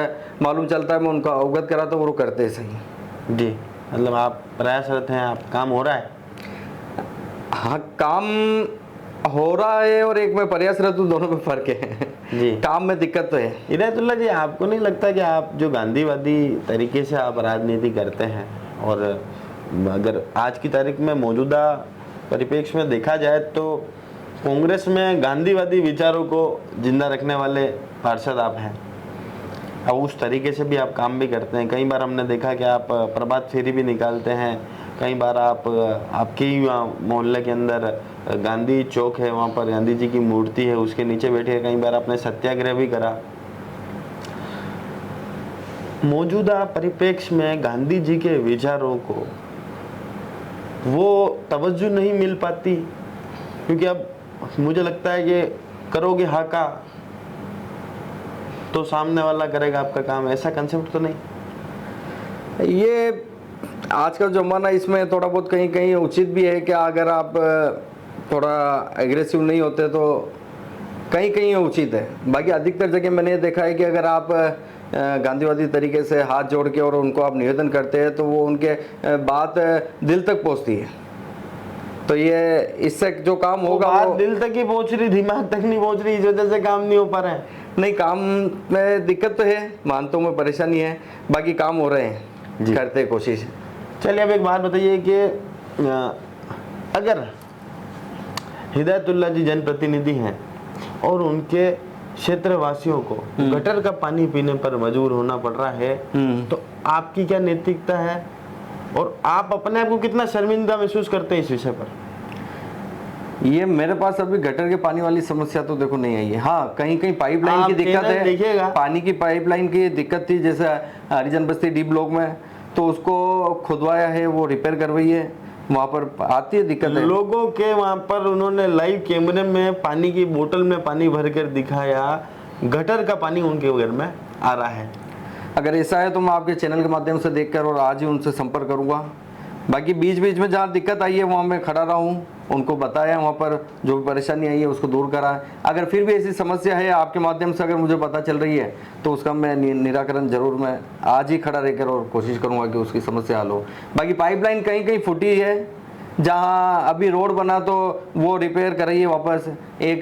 मालूम चलता है, मैं उनका अवगत कराता हूँ, वो करते हैं सही। जी, मतलब आप प्रयासरत हैं, आप काम हो रहा है? हाँ, काम हो रहा है और एक में प्रयासरत हूँ, दोनों में फर्क है जी। काम में दिक्कत तो है। हिदायतुल्लाह जी, आपको नहीं लगता कि आप जो गांधीवादी तरीके से आप राजनीति करते हैं, और अगर आज की तारीख में मौजूदा परिप्रेक्ष्य में देखा जाए तो कांग्रेस में गांधीवादी विचारों को जिंदा रखने वाले पार्षद आप हैं, अब उस तरीके से भी आप काम भी करते हैं। कई बार हमने देखा कि आप प्रभात फेरी भी निकालते हैं, कई बार आप आपके ही मोहल्ले के अंदर गांधी चौक है, वहाँ पर गांधी जी की मूर्ति है, उसके नीचे बैठे कई बार आपने सत्याग्रह भी करा। मौजूदा परिप्रेक्ष्य में गांधी जी के विचारों को वो तवज्जो नहीं मिल पाती, क्योंकि अब मुझे लगता है कि करोगे हाका तो सामने वाला करेगा आपका काम, ऐसा कंसेप्ट तो नहीं? ये आज का जमाना, इसमें थोड़ा बहुत कहीं कहीं उचित भी है कि अगर आप थोड़ा एग्रेसिव नहीं होते तो कहीं कहीं उचित है। बाकी अधिकतर जगह मैंने देखा है कि अगर आप गांधीवादी तरीके से हाथ जोड़ के और उनको आप निवेदन करते हैं तो वो उनके बात दिल तक पहुंचती है। तो ये इससे जो काम होगा वो दिल तक ही पहुंच रही, दिमाग तक नहीं पहुंच रही, इस वजह से काम नहीं हो पा रहा है। नहीं, काम में दिक्कत तो है, मानता हूँ मैं, परेशानी है, बाकी काम हो रहे हैं, करते कोशिश। चलिए अब एक बात बताइए कि अगर हिदायतुल्लाह जी जनप्रतिनिधि हैं और उनके क्षेत्रवासियों को गटर का पानी पीने पर मजबूर होना पड़ रहा है, तो आपकी क्या नैतिकता है और आप अपने आप को कितना शर्मिंदा महसूस करते हैं इस विषय पर? ये मेरे पास अभी गटर के पानी वाली समस्या तो देखो नहीं आई है। हाँ, कहीं कहीं पाइपलाइन की दिक्कत है, देखिएगा पानी की पाइपलाइन की दिक्कत थी, जैसे हरिजन बस्ती डी ब्लॉक में, तो उसको खुदवाया है, वो रिपेयर करवाई है, वहाँ पर आती है दिक्कत है। लोगों के वहाँ पर उन्होंने लाइव कैमरे में पानी की बोतल में पानी भर कर दिखाया, गटर का पानी उनके घर में आ रहा है। अगर ऐसा है तो मैं आपके चैनल के माध्यम से देखकर और आज ही उनसे संपर्क करूंगा। बाकी बीच बीच में जहाँ दिक्कत आई है वहाँ मैं खड़ा रहा हूँ, उनको बताया, वहाँ पर जो भी परेशानी आई है उसको दूर करा। अगर फिर भी ऐसी समस्या है आपके माध्यम से अगर मुझे पता चल रही है तो उसका मैं निराकरण जरूर मैं आज ही खड़ा रहकर और कोशिश करूँगा कि उसकी समस्या हल हो। बाकी पाइपलाइन कहीं कहीं फूटी है, जहाँ अभी रोड बना तो वो रिपेयर कराइए वापस। एक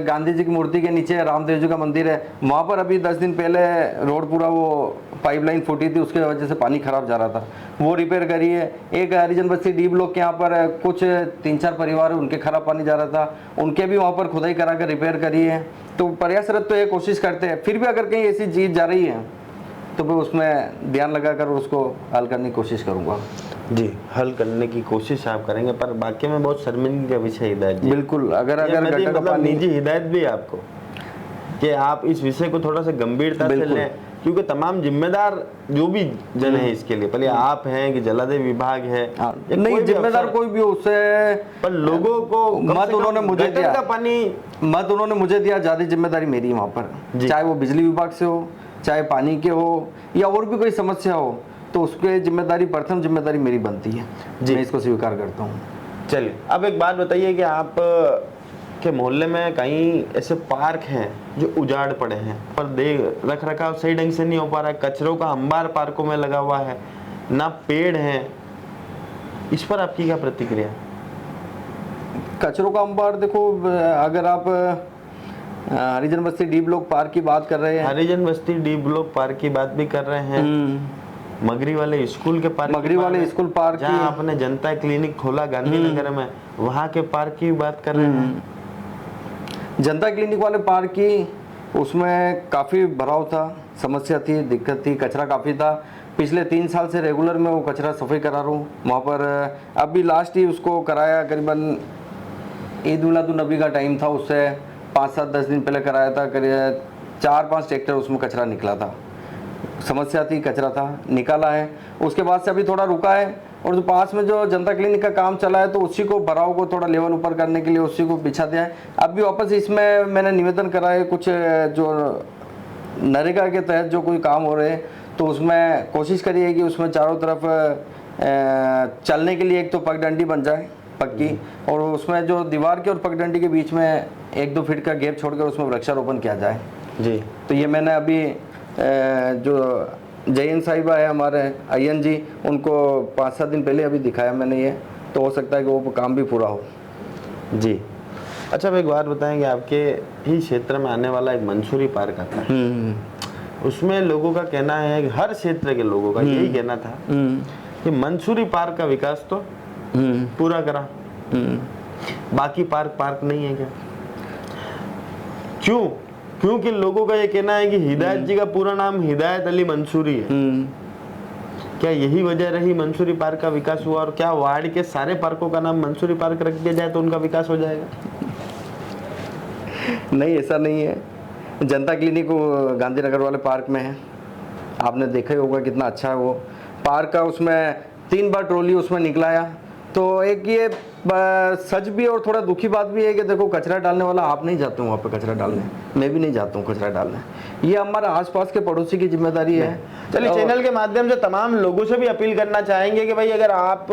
गांधी जी की मूर्ति के नीचे रामदेव जी का मंदिर है, वहाँ पर अभी 10 दिन पहले रोड पूरा वो पाइपलाइन फूटी थी, उसके वजह से पानी खराब जा रहा था, वो रिपेयर करिए। एक हरिजन बस्ती डी ब्लॉक के यहाँ पर कुछ 3-4 परिवार उनके खराब पानी जा रहा था, उनके भी वहाँ पर खुदाई करा कर रिपेयर करिए। तो प्रयासरत तो ये कोशिश करते हैं, फिर भी अगर कहीं ऐसी चीज़ जा रही है तो मैं उसमें ध्यान लगाकर उसको हल करने की कोशिश करूँगा। जी, हल करने की कोशिश आप करेंगे, पर बाकी में बहुत शर्मिंदगी का विषय हिदायत जी। बिल्कुल, अगर गटर का पानी, निजी हिदायत भी है आपको कि आप इस विषय को थोड़ा सा गंभीरता से लें, क्योंकि तमाम जिम्मेदार जो भी जन है इसके लिए, पहले आप हैं कि जलादेव विभाग है, नहीं जिम्मेदार कोई भी उससे, पर लोगों को मत उन्होंने मुझे दिया, पानी मत उन्होंने मुझे दिया, ज्यादा जिम्मेदारी मेरी है वहाँ पर, चाहे वो बिजली विभाग से हो, चाहे पानी के हो, या और भी कोई समस्या हो, तो उसके जिम्मेदारी, प्रथम जिम्मेदारी मेरी बनती है जी, मैं इसको स्वीकार करता हूँ। चलिए अब एक बात बताइए कि आप के मोहल्ले में कहीं ऐसे पार्क हैं जो उजाड़ पड़े हैं, पर रख रखाव सही ढंग से नहीं हो पा रहा है, कचरों का अंबार पार्कों में लगा हुआ है, ना पेड़ हैं, इस पर आपकी क्या प्रतिक्रिया? कचरों का अंबार देखो, अगर आप हरिजन बस्ती डी ब्लॉक पार्क की बात कर रहे हैं। हरिजन बस्ती डी ब्लॉक पार्क की बात भी कर रहे हैं, मगरी वाले स्कूल के पार्क, मगरी वाले स्कूल पार्क जहाँ आपने जनता क्लिनिक खोला गांधीनगर में, वहाँ के पार्क की बात कर रहे हैं। जनता क्लिनिक वाले पार्क की उसमें काफ़ी भराव था, समस्या थी, दिक्कत थी, कचरा काफ़ी था। पिछले 3 साल से रेगुलर मैं वो कचरा सफाई करा रहा हूँ वहाँ पर। अभी लास्ट ही उसको कराया, करीबन ईद मिलादुन नबी का टाइम था, उससे 5-7-10 दिन पहले कराया था। करीब 4-5 ट्रैक्टर उसमें कचरा निकला था, समस्या थी, कचरा था, निकाला है। उसके बाद से अभी थोड़ा रुका है, और जो पास में जो जनता क्लिनिक का काम चला है तो उसी को भराव को थोड़ा लेवल ऊपर करने के लिए उसी को बिछा दिया है। अभी वापस इसमें मैंने निवेदन करा है, कुछ जो नरेगा के तहत जो कोई काम हो रहे हैं तो उसमें कोशिश करिए कि उसमें चारों तरफ चलने के लिए एक तो पगडंडी बन जाए पक्की, और उसमें जो दीवार के और पगडंडी के बीच में 1-2 फीट का गैप छोड़कर उसमें वृक्षारोपण किया जाए जी। तो ये मैंने अभी जो जयन साहिबा है हमारे अयन जी, उनको 5-7 दिन पहले अभी दिखाया मैंने ये, तो हो सकता है कि वो काम भी पूरा हो जी। अच्छा, अब एक बात बताएंगे, आपके ही क्षेत्र में आने वाला एक मंसूरी पार्क आता है, उसमें लोगों का कहना है, हर क्षेत्र के लोगों का यही कहना था कि मंसूरी पार्क का विकास तो पूरा करा, बाकी पार्क नहीं है क्या? क्यों? क्योंकि लोगों का ये कहना है कि हिदायत जी का पूरा नाम हिदायत अली मंसूरी है। क्या यही वजह रही मंसूरी पार्क का विकास हुआ, और क्या वार्ड के सारे पार्कों का नाम मंसूरी पार्क रख दिया जाए तो उनका विकास हो जाएगा? नहीं, ऐसा नहीं है। जनता क्लिनिक गांधीनगर वाले पार्क में है, आपने देखा ही होगा कितना अच्छा है वो पार्क का। उसमें 3 बार ट्रॉली उसमें निकलाया, तो एक ये सच भी और थोड़ा दुखी बात भी है कि देखो कचरा डालने वाला आप नहीं जाते हो वहाँ पे कचरा डालने, मैं भी नहीं जाता हूँ कचरा डालने, ये हमारे आसपास के पड़ोसी की जिम्मेदारी है। चलिए, चैनल के माध्यम से तमाम लोगों से भी अपील करना चाहेंगे कि भाई अगर आप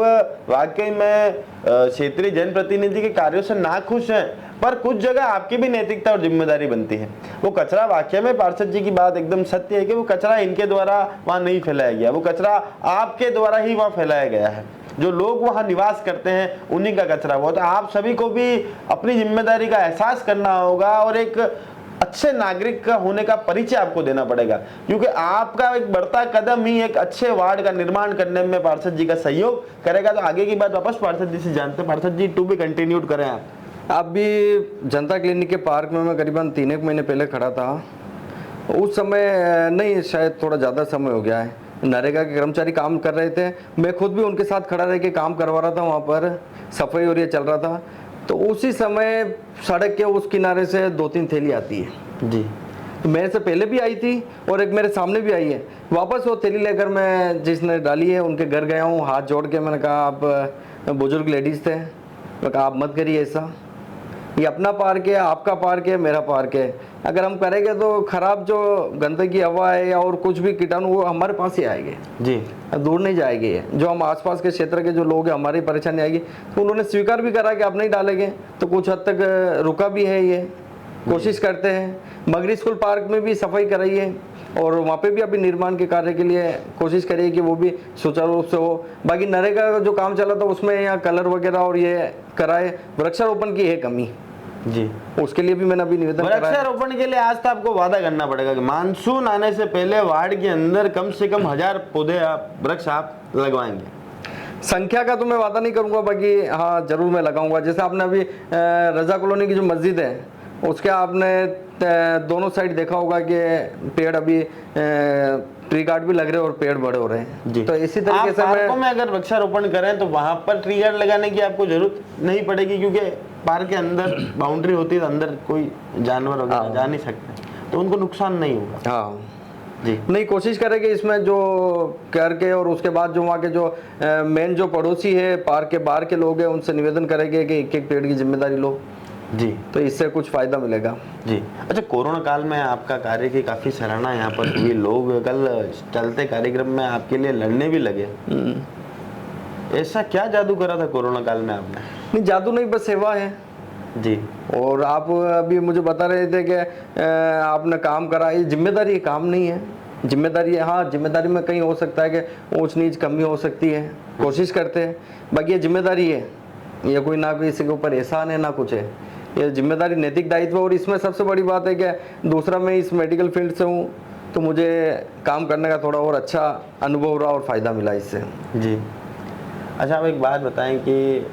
वाकई में क्षेत्रीय जनप्रतिनिधि के कार्यों से नाखुश हैं, पर कुछ जगह आपकी भी नैतिकता और जिम्मेदारी बनती है। वो कचरा वाकई में पार्षद जी की बात एकदम सत्य है कि वो कचरा इनके द्वारा वहाँ नहीं फैलाया गया, वो कचरा आपके द्वारा ही वहाँ फैलाया गया है। जो लोग वहाँ निवास करते हैं उन्हीं का कचरा वो, तो आप सभी को भी अपनी जिम्मेदारी का एहसास करना होगा और एक अच्छे नागरिक का होने का परिचय आपको देना पड़ेगा, क्योंकि आपका एक बढ़ता कदम ही एक अच्छे वार्ड का निर्माण करने में पार्षद जी का सहयोग करेगा। तो आगे की बात वापस पार्षद जी से जानते हैं। पार्षद जी, टू बी कंटिन्यूड करें आप। अभी जनता क्लिनिक के पार्क में मैं करीबन 3-1 महीने पहले खड़ा था, उस समय नहीं, शायद थोड़ा ज़्यादा समय हो गया है, नरेगा के कर्मचारी काम कर रहे थे, मैं खुद भी उनके साथ खड़ा रह के काम करवा रहा था, वहाँ पर सफाई और ये चल रहा था। तो उसी समय सड़क के उस किनारे से 2-3 थैली आती है जी, तो मेरे से पहले भी आई थी और एक मेरे सामने भी आई है। वापस वो थैली लेकर मैं जिसने डाली है उनके घर गया हूँ, हाथ जोड़ के मैंने कहा, आप बुजुर्ग लेडीज़ थे, मैं कहा आप मत करिए ऐसा, ये अपना पार्क है, आपका पार्क है, मेरा पार्क है, अगर हम करेंगे तो खराब जो गंदगी हवा है या और कुछ भी कीटाणु वो हमारे पास ही आएंगे जी, दूर नहीं जाएंगे। जो हम आसपास के क्षेत्र के जो लोग हैं हमारी परेशानी आएगी, तो उन्होंने स्वीकार भी करा कि आप नहीं डालेंगे, तो कुछ हद तक रुका भी है, ये कोशिश करते हैं। मगरी स्कूल पार्क में भी सफाई कराई है और वहाँ पे भी अभी निर्माण के कार्य के लिए कोशिश करिए कि वो भी सुचारू रूप से हो। बाकी नरेगा का जो काम चला था उसमें यहाँ कलर वगैरह और ये कराए, वृक्षारोपण की है कमी जी, उसके लिए भी मैंने अभी निवेदन करा है। वृक्षारोपण के लिए आज तो आपको वादा करना पड़ेगा कि मानसून आने से पहले वार्ड के अंदर कम से कम 1000 पौधे आप वृक्ष आप लगवाएंगे। संख्या का तो मैं वादा नहीं करूंगा, बाकी हाँ जरूर मैं लगाऊंगा। जैसे आपने अभी रजा कॉलोनी की जो मस्जिद है उसके आपने दोनों साइड देखा होगा कि पेड़ अभी ट्री गार्ड भी लग रहे हैं और पेड़ बड़े हो रहे हैं जी। तो इसी तरीके से पार्कों में अगर वृक्षारोपण करें तो वहां पर ट्री गार्ड लगाने की आपको जरूरत नहीं पड़ेगी, क्योंकि पार्क के अंदर बाउंड्री होती है, तो अंदर कोई जानवर वगैरह जा नहीं सकते, तो उनको नुकसान नहीं होगा। हाँ जी, नहीं कोशिश करेंगे इसमें जो करके, और उसके बाद जो वहाँ के जो मेन जो पड़ोसी है पार्क के बाहर के लोग हैं उनसे निवेदन करेंगे कि एक पेड़ की जिम्मेदारी लो जी, तो इससे कुछ फायदा मिलेगा जी। अच्छा, कोरोना काल में आपका कार्य की काफी सराहना यहाँ पर हुई, लोग कल चलते कार्यक्रम में आपके लिए लड़ने भी लगे, ऐसा क्या जादू करा था कोरोना काल में आपने? नहीं, जादू नहीं, बस सेवा है जी। और आप अभी मुझे बता रहे थे कि आपने काम करा, ये जिम्मेदारी है, काम नहीं है, जिम्मेदारी है। हाँ, जिम्मेदारी में कहीं हो सकता है कि ऊंच नीच कमी हो सकती है, कोशिश करते हैं, बाकी ये जिम्मेदारी है, ये कोई ना किसी के ऊपर एहसान है ना कुछ है, ये जिम्मेदारी नैतिक दायित्व। और इसमें सबसे बड़ी बात है कि दूसरा मैं इस मेडिकल फील्ड से हूँ तो मुझे काम करने का थोड़ा और अच्छा अनुभव रहा और फ़ायदा मिला इससे। जी। अच्छा, आप एक बात बताएं कि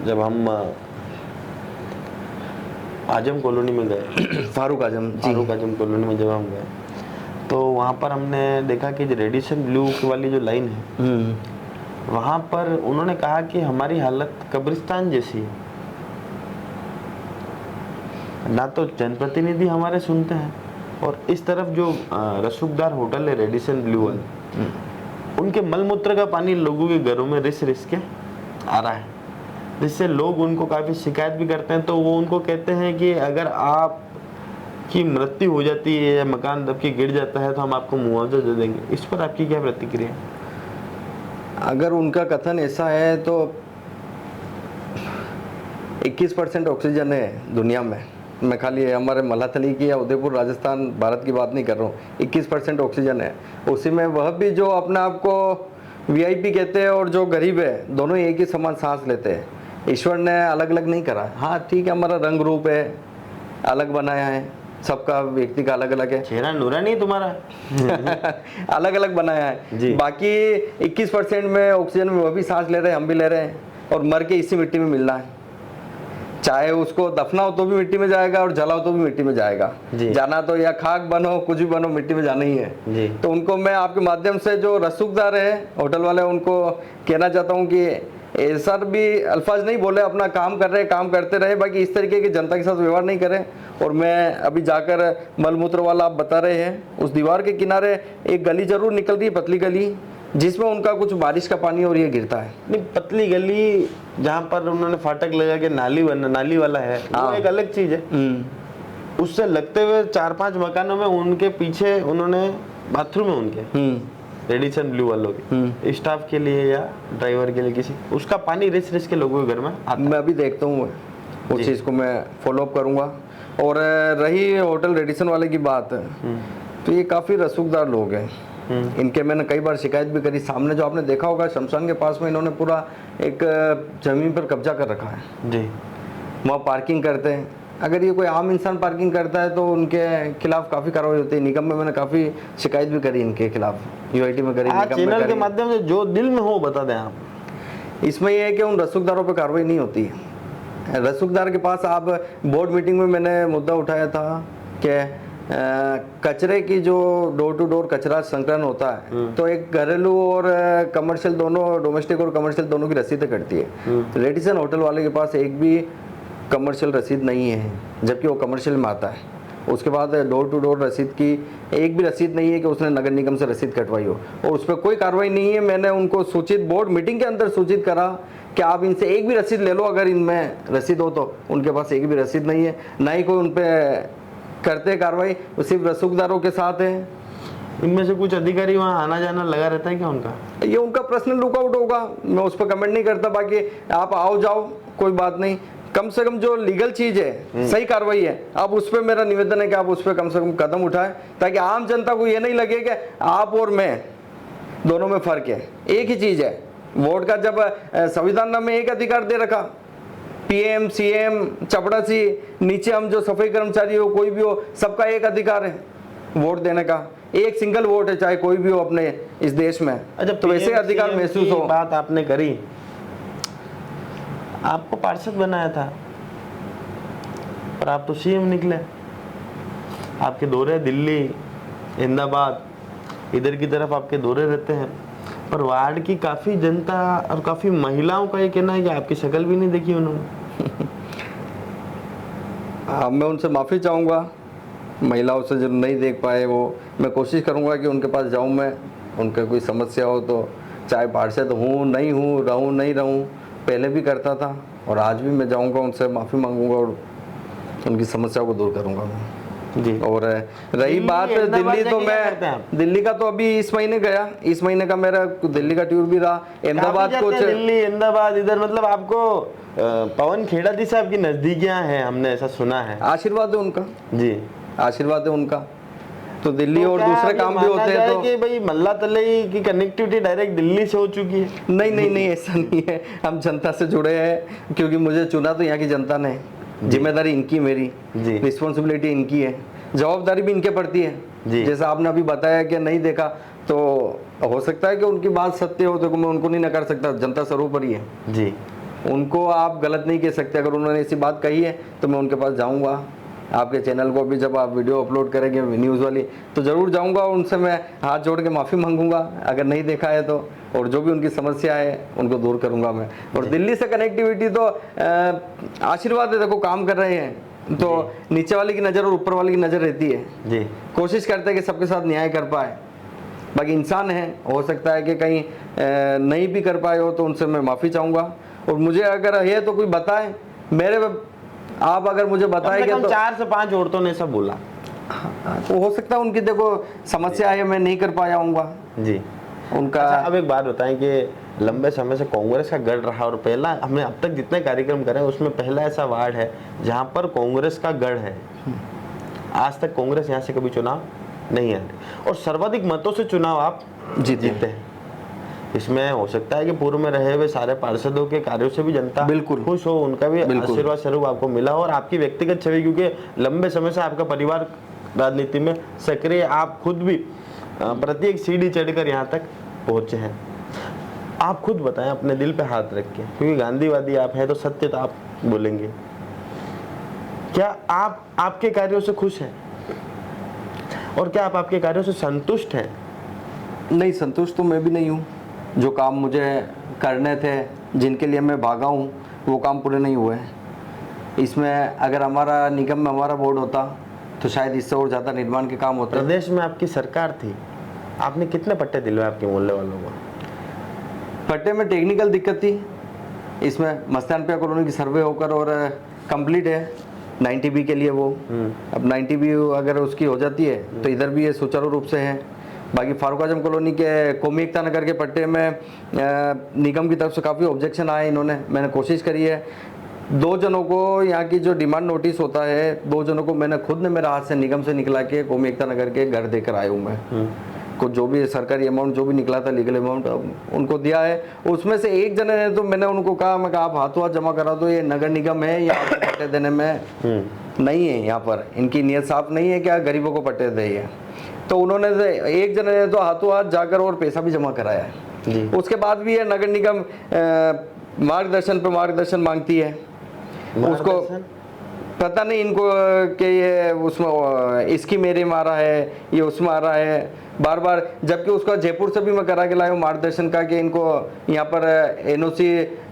जब हम आजम कॉलोनी में गए फारूक आजम कॉलोनी में जब हम गए तो वहाँ पर हमने देखा कि रेडिएशन ब्लू वाली जो लाइन है वहाँ पर उन्होंने कहा कि हमारी हालत कब्रिस्तान जैसी है। ना तो जनप्रतिनिधि हमारे सुनते हैं और इस तरफ जो रसूखदार होटल है रेडिएशन ब्लू वाले, उनके मलमूत्र का पानी लोगों के घरों में रिस के आ रहा है, जिससे लोग उनको काफ़ी शिकायत भी करते हैं। तो वो उनको कहते हैं कि अगर आप की मृत्यु हो जाती है या मकान दब के गिर जाता है तो हम आपको मुआवजा दे देंगे। इस पर आपकी क्या प्रतिक्रिया? अगर उनका कथन ऐसा है तो 21% ऑक्सीजन है दुनिया में। मैं खाली हमारे मलाथली की या उदयपुर राजस्थान भारत की बात नहीं कर रहा हूँ। 21% ऑक्सीजन है, उसी में वह भी जो अपने आप को VIP कहते हैं और जो गरीब है, दोनों एक ही समान सांस लेते हैं। ईश्वर ने अलग अलग नहीं करा। हाँ ठीक है, हमारा रंग रूप है अलग बनाया है, सबका व्यक्ति का अलग अलग है, चेहरा नूरानी है तुम्हारा अलग अलग बनाया है। बाकी 21% में ऑक्सीजन में वह भी सांस ले रहे हैं, हम भी ले रहे हैं, और मर के इसी मिट्टी में मिलना है। चाहे उसको दफनाओ तो भी मिट्टी में जाएगा और जलाओ तो भी मिट्टी में जाएगा। जाना तो या खाक बनो कुछ भी बनो, मिट्टी में जाना ही है। तो उनको मैं आपके माध्यम से जो रसूखदार है होटल वाले, उनको कहना चाहता हूँ कि ऐसा भी अल्फाज नहीं बोले, अपना काम कर रहे, काम करते रहे, बाकी इस तरीके की जनता के साथ व्यवहार नहीं करें। और मैं अभी जाकर मलमूत्र वाला आप बता रहे हैं, उस दीवार के किनारे एक गली जरूर निकल रही है, पतली गली, जिसमें उनका कुछ बारिश का पानी और ये गिरता है। नहीं, पतली गली जहाँ पर उन्होंने फाटक लगा के नाली वाला है, वो एक अलग चीज है। उससे लगते हुए 4-5 मकानों में उनके पीछे उन्होंने बाथरूम है उनके रेडिएशन ब्लू वालों के स्टाफ के लिए या ड्राइवर के लिए, किसी उसका पानी रिस के लोगों के घर में आता। मैं अभी देखता हूँ, उस चीज़ को मैं फॉलोअप करूँगा। और रही होटल रेडिएशन वाले की बात, तो ये काफ़ी रसूखदार लोग हैं। इनके मैंने कई बार शिकायत भी करी। सामने जो आपने देखा होगा शमशान के पास में इन्होंने पूरा एक ज़मीन पर कब्जा कर रखा है जी, वहाँ पार्किंग करते हैं। अगर ये कोई आम इंसान पार्किंग करता है तो उनके खिलाफ काफ़ी कार्रवाई होती है। निगम में मैंने काफ़ी शिकायत भी करी इनके खिलाफ, UIT में करी, निगम में चैनल के माध्यम से जो दिल में हो बता दें आप। इसमें यह है कि उन रसूखदारों पर कार्रवाई नहीं होती है। रसूखदार के पास आप बोर्ड मीटिंग में मैंने मुद्दा उठाया था कि कचरे की जो डोर टू डोर कचरा संकलन होता है तो एक घरेलू और कमर्शियल दोनों, डोमेस्टिक और कमर्शियल दोनों की रसीदें कटती है। रेडिएशन होटल वाले के पास एक भी कमर्शियल रसीद नहीं है, जबकि वो कमर्शियल में आता है। उसके बाद डोर टू डोर रसीद की एक भी रसीद नहीं है कि उसने नगर निगम से रसीद कटवाई हो, और उस पर कोई कार्रवाई नहीं है। मैंने उनको सूचित बोर्ड मीटिंग के अंदर सूचित करा कि आप इनसे एक भी रसीद ले लो, अगर इनमें रसीद हो तो। उनके पास एक भी रसीद नहीं है, ना ही कोई उन पर करते कार्रवाई, वो सिर्फ रसूखदारों के साथ है। इनमें से कुछ अधिकारी वहाँ आना जाना लगा रहता है क्या उनका? ये उनका पर्सनल लुकआउट होगा, मैं उस पर कमेंट नहीं करता। बाकी आप आओ जाओ कोई बात नहीं, कम से कम जो लीगल चीज है, सही कार्रवाई है, अब उस पर मेरा निवेदन है कि आप उस पर कम से कम कदम उठाएं, ताकि आम जनता को ये नहीं लगे कि आप और मैं दोनों में फर्क है। एक ही चीज है, वोट का जब संविधान में एक अधिकार दे रखा, PM, CM, चपड़ासी, नीचे हम जो सफाई कर्मचारी हो, कोई भी हो, सबका एक अधिकार है वोट देने का। एक सिंगल वोट है, चाहे कोई भी हो अपने इस देश में। अच्छा, तो वैसे अधिकार महसूस हो। बात आपने करी, आपको पार्षद बनाया था पर आप तो CM निकले। आपके दौरे दिल्ली, अहमदाबाद, इधर की तरफ आपके दौरे रहते हैं, पर वार्ड की काफी जनता और काफी महिलाओं का ये कहना है कि आपकी शक्ल भी नहीं देखी उन्होंने। मैं उनसे माफ़ी चाहूँगा, महिलाओं से जो नहीं देख पाए वो, मैं कोशिश करूँगा कि उनके पास जाऊँ मैं, उनका कोई समस्या हो तो, चाहे पार्षद हूँ नहीं हूँ, रहूँ नहीं रहूँ, पहले भी करता था और आज भी मैं जाऊँगा, उनसे माफ़ी मांगूंगा और उनकी समस्या को दूर करूँगा मैं जी। और रही बात दिल्ली, तो मैं दिल्ली का तो अभी इस महीने गया, इस महीने का मेरा दिल्ली का टूर भी रहा। अहमदाबाद कुछ, दिल्ली, अहमदाबाद, इधर मतलब आपको पवन खेड़ा जी साहब की नजदीकियां हैं, हमने ऐसा सुना है। आशीर्वाद है उनका जी, आशीर्वाद है उनका। तो दिल्ली तो और दूसरे काम भी होते हैं, तो कि भाई मल्ला तलई की कनेक्टिविटी डायरेक्ट दिल्ली से हो चुकी है? नहीं, ऐसा नहीं है। हम जनता से जुड़े हैं, क्योंकि मुझे चुना तो यहाँ की जनता ने। जिम्मेदारी इनकी, मेरी जी। रिस्पॉन्सिबिलिटी इनकी है, जवाबदारी भी इनके पड़ती है जी। जैसा आपने अभी बताया कि नहीं देखा, तो हो सकता है कि उनकी बात सत्य हो, तो मैं उनको नहीं नकार सकता, जनता सर्वोपरि है जी। उनको आप गलत नहीं कह सकते। अगर उन्होंने ऐसी बात कही है तो मैं उनके पास जाऊंगा, आपके चैनल को भी जब आप वीडियो अपलोड करेंगे न्यूज़ वाली, तो ज़रूर जाऊंगा, उनसे मैं हाथ जोड़ के माफ़ी मांगूंगा अगर नहीं देखा है तो, और जो भी उनकी समस्या है उनको दूर करूंगा मैं। और दिल्ली से कनेक्टिविटी तो आशीर्वाद है, देखो काम कर रहे हैं तो नीचे वाले की नज़र और ऊपर वाले की नज़र रहती है जी। कोशिश करते हैं कि सबके साथ न्याय कर पाए। बाकी इंसान है, हो सकता है कि कहीं नहीं भी कर पाए हो, तो उनसे मैं माफ़ी चाहूँगा। और मुझे अगर है तो कोई बताए, मेरे आप अगर मुझे बताएंगे तो 4 से 5 औरतों ने सब बोला, तो हो सकता है उनकी देखो समस्या है, मैं नहीं कर पाया हूँगा जी उनका। अच्छा, अब एक बात बताएं कि लंबे समय से कांग्रेस का गढ़ रहा, और पहला हमने अब तक जितने कार्यक्रम करे उसमें पहला ऐसा वार्ड है जहां पर कांग्रेस का गढ़ है। आज तक कांग्रेस यहां से कभी चुनाव नहीं हारी, और सर्वाधिक मतों से चुनाव आप जीते हैं। इसमें हो सकता है कि पूर्व में रहे हुए सारे पार्षदों के कार्यों से भी जनता बिल्कुल खुश हो, उनका भी आशीर्वाद स्वरूप आपको मिला, और आपकी व्यक्तिगत छवि, क्योंकि लंबे समय से आपका परिवार राजनीति में सक्रिय, आप खुद भी प्रत्येक सीढ़ी चढ़कर यहाँ तक पहुंचे हैं। आप खुद बताएं अपने दिल पे हाथ रख के, क्योंकि गांधीवादी आप हैं तो सत्य तो आप बोलेंगे, क्या आप आपके कार्यों से खुश हैं, और क्या आप आपके कार्यों से संतुष्ट हैं? नहीं, संतुष्ट तो मैं भी नहीं हूँ। जो काम मुझे करने थे, जिनके लिए मैं भागा हूँ, वो काम पूरे नहीं हुए। इसमें अगर हमारा निगम में हमारा बोर्ड होता तो शायद इससे और ज़्यादा निर्माण के काम होते। प्रदेश में आपकी सरकार थी, आपने कितने पट्टे दिलवाए आपके मोहल्ले वालों को? पट्टे में टेक्निकल दिक्कत थी, इसमें मस्तानपिया कॉलोनी की सर्वे होकर और कंप्लीट है 90B के लिए वो। अब 90B अगर उसकी हो जाती है तो इधर भी ये सुचारू रूप से है। बाकी फारूक आजम कॉलोनी के कौमी एकता नगर के पट्टे में निगम की तरफ से काफ़ी ऑब्जेक्शन आए, इन्होंने, मैंने कोशिश करी है। 2 जनों को यहाँ की जो डिमांड नोटिस होता है, 2 जनों को मैंने खुद ने मेरे हाथ से निगम से निकला के कौमी एकता नगर के घर देकर आया हूँ मैं। को जो भी सरकारी अमाउंट जो भी निकला था, लीगल अमाउंट, उनको दिया है। उसमें से एक जने ने तो मैंने उनको कहा, मैं आप हाथों हाथ जमा करा दो, ये नगर निगम है, या आपको पट्टे देने में नहीं है, यहाँ पर इनकी नीयत साफ नहीं है क्या गरीबों को पट्टे दे। तो उन्होंने एक जने ने तो हाथों हाथ जाकर और पैसा भी जमा कराया है। उसके बाद भी ये नगर निगम मार्गदर्शन पे मार्गदर्शन मांगती है। उसको पता नहीं इनको कि ये उसमें इसकी मेरे में आ रहा है, ये उसमें आ रहा है बार बार, जबकि उसका जयपुर से भी मैं करा के लाया हूँ मार्गदर्शन का, कि इनको यहाँ पर NOC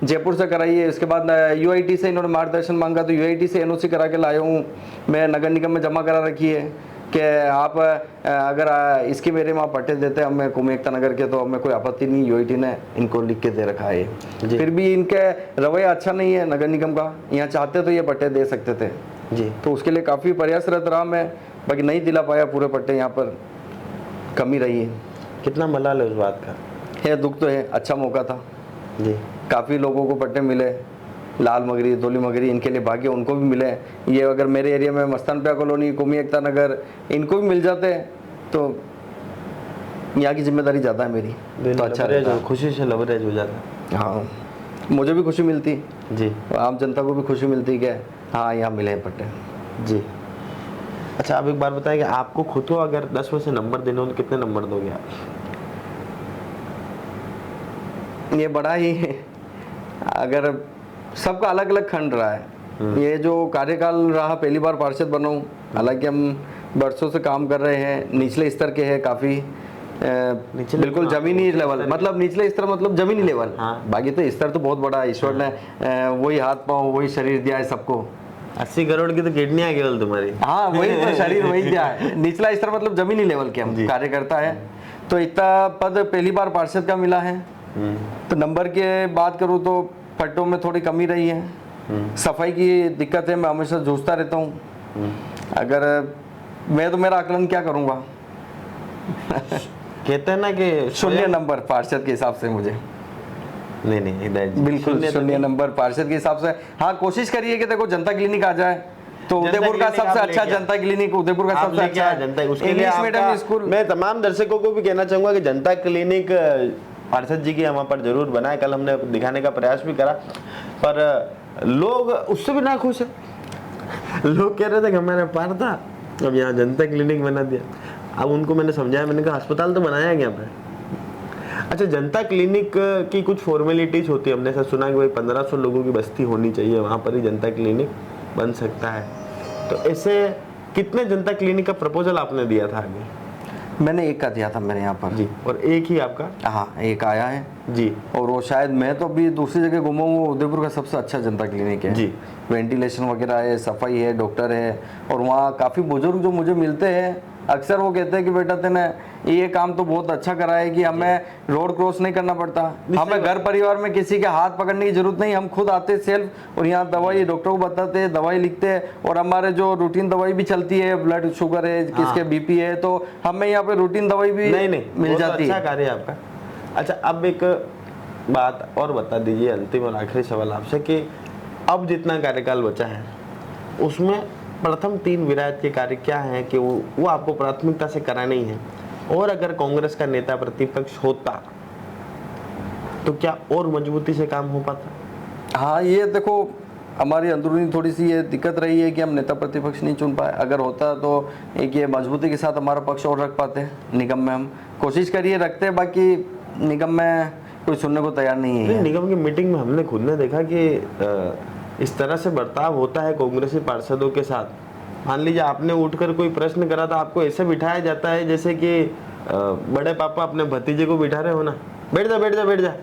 जयपुर से कराइए। उसके बाद UIT से इन्होंने मार्गदर्शन मांगा, तो UIT से NOC करा के लाया हूँ मैं, नगर निगम में जमा करा रखी है कि आप अगर इसकी मेरे में आप पट्टे देते हैं हमें कौमी एकता नगर के, तो हमें कोई आपत्ति नहीं। UIT ने इनको लिख के दे रखा है, फिर भी इनके रवैया अच्छा नहीं है नगर निगम का। यहाँ चाहते तो ये पट्टे दे सकते थे जी, तो उसके लिए काफ़ी प्रयासरत रहा मैं, बाकी नहीं दिला पाया पूरे पट्टे, यहाँ पर कमी रही है। कितना मलाल है उस बात का? है, दुख तो है। अच्छा मौका था जी, काफ़ी लोगों को पट्टे मिले, लाल मगरी, धोली मगरी, इनके लिए भाग्य उनको भी मिले। ये अगर मेरे एरिया में मस्तानपिया कॉलोनी, कौमी एकता नगर, इनको भी मिल जाते तो यहाँ की जिम्मेदारी ज़्यादा है मेरी, तो अच्छा रहता, खुशी से लवरेज हो जाता। हाँ, मुझे भी खुशी मिलती जी, आम जनता को भी खुशी मिलती कि हाँ यहाँ मिले हैं पट्टे जी। अच्छा, आप एक बार बताएं कि आपको खुद को अगर 10 में से नंबर देने हो तो कितने नंबर दोगे आप? ये बड़ा ही, अगर सबका अलग अलग खंड रहा है, ये जो कार्यकाल रहा, पहली बार पार्षद बना हूँ, हालांकि हम वर्षों से काम कर रहे हैं, निचले स्तर के हैं काफ़ी, बिल्कुल जमीनी लेवल, मतलब निचले स्तर मतलब जमीनी लेवल। बाकी तो स्तर तो बहुत बड़ा है, ईश्वर ने वही हाथ पाँव वही शरीर दिया है सबको। 80 करोड़ की तो किडनी है केवल तुम्हारी। हाँ, वही तो शरीर वही दिया है। निचला स्तर मतलब जमीनी लेवल के हम कार्यकर्ता है, तो इतना पद पहली बार पार्षद का मिला है। तो नंबर के बात करूँ तो पट्टों में थोड़ी कमी रही है, सफाई की दिक्कत है, मैं हमेशा जूझता रहता हूँ। अगर मैं तो मेरा आकलन क्या करूँगा कहते हैं ना कि 0 नंबर पार्षद के हिसाब से मुझे। नहीं बिल्कुल 0 नंबर पार्षद के हिसाब से। हाँ, कोशिश करिए कि देखो जनता क्लिनिक आ जाए, तो उदयपुर का सबसे अच्छा जनता क्लिनिक, उदयपुर का सबसे अच्छा जनता, उसके लिए मीडियम स्कूल। मैं तमाम दर्शकों को भी कहना चाहूंगा कि जनता क्लिनिक पार्षद जी की वहाँ पर जरूर बनाए। कल हमने दिखाने का प्रयास भी करा, पर लोग उससे भी ना खुश है। लोग कह रहे थे कि हमारा पार था, अब यहाँ जनता क्लिनिक बना दिया। अब उनको मैंने समझाया, मैंने कहा अस्पताल तो बनाया गया पे। अच्छा, जनता क्लिनिक की कुछ फॉर्मेलिटीज होती है, हमने ऐसा सुना कि भाई 1500 लोगों की बस्ती होनी चाहिए, वहाँ पर ही जनता क्लिनिक बन सकता है। तो ऐसे कितने जनता क्लिनिक का प्रपोजल आपने दिया था आगे? मैंने एक का दिया था मेरे यहाँ पर जी, और एक ही आपका? हाँ, एक आया है जी। और वो शायद, मैं तो अभी दूसरी जगह घूमा हूँ, उदयपुर का सबसे अच्छा जनता क्लिनिक है जी। वेंटिलेशन वगैरह है, सफाई है, डॉक्टर है, और वहाँ काफ़ी बुजुर्ग जो मुझे मिलते हैं अक्सर वो कहते हैं कि बेटा तेने ये काम तो बहुत अच्छा करा है कि हमें रोड क्रॉस नहीं करना पड़ता, हमें घर परिवार में किसी के हाथ पकड़ने की जरूरत नहीं, हम खुद आते सेल्फ और यहाँ दवाई डॉक्टर को बताते हैं, दवाई लिखते हैं, और हमारे जो रूटीन दवाई भी चलती है, ब्लड शुगर है, किसके बीपी है, तो हमें यहाँ पे रूटीन दवाई भी मिल जाती है। अच्छा कार्य है आपका। अच्छा, अब एक बात और बता दीजिए, अंतिम और आखिरी सवाल आपसे, कि अब जितना कार्यकाल बचा है उसमें प्रथम 3 विरायत के कार्य क्या हैं कि वो आपको प्राथमिकता से कराने ही है, और अगर कांग्रेस का नेता प्रतिपक्ष होता तो क्या और मजबूती से काम हो पाता? हाँ, ये देखो हमारी अंदरूनी थोड़ी सी ये दिक्कत रही है कि हम नेता प्रतिपक्ष नहीं चुन पाए। अगर होता तो एक ये मजबूती के साथ हमारा पक्ष और रख पाते हैं निगम में। हम कोशिश करिए रखते, बाकी निगम में कोई सुनने को तैयार नहीं है। निगम की मीटिंग में हमने खुद ने देखा कि इस तरह से बर्ताव होता है कांग्रेसी पार्षदों के साथ। मान लीजिए आपने उठकर कोई प्रश्न करा तो आपको ऐसे बिठाया जाता है जैसे कि बड़े पापा अपने भतीजे को बिठा रहे हो ना, बैठ जा बैठ जा बैठ जा।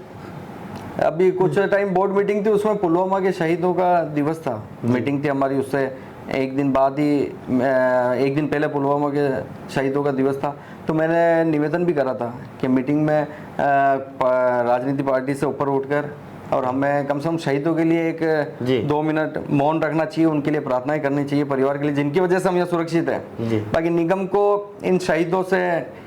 अभी कुछ टाइम बोर्ड मीटिंग थी, उसमें पुलवामा के शहीदों का दिवस था, मीटिंग थी हमारी, उससे एक दिन बाद ही, एक दिन पहले पुलवामा के शहीदों का दिवस था, तो मैंने निवेदन भी करा था कि मीटिंग में राजनीति पार्टी से ऊपर उठकर और हमें कम से कम शहीदों के लिए एक 2 मिनट मौन रखना चाहिए, उनके लिए प्रार्थनाएं करनी चाहिए, परिवार के लिए, जिनकी वजह से हम यहाँ सुरक्षित हैं। बाकी निगम को इन शहीदों से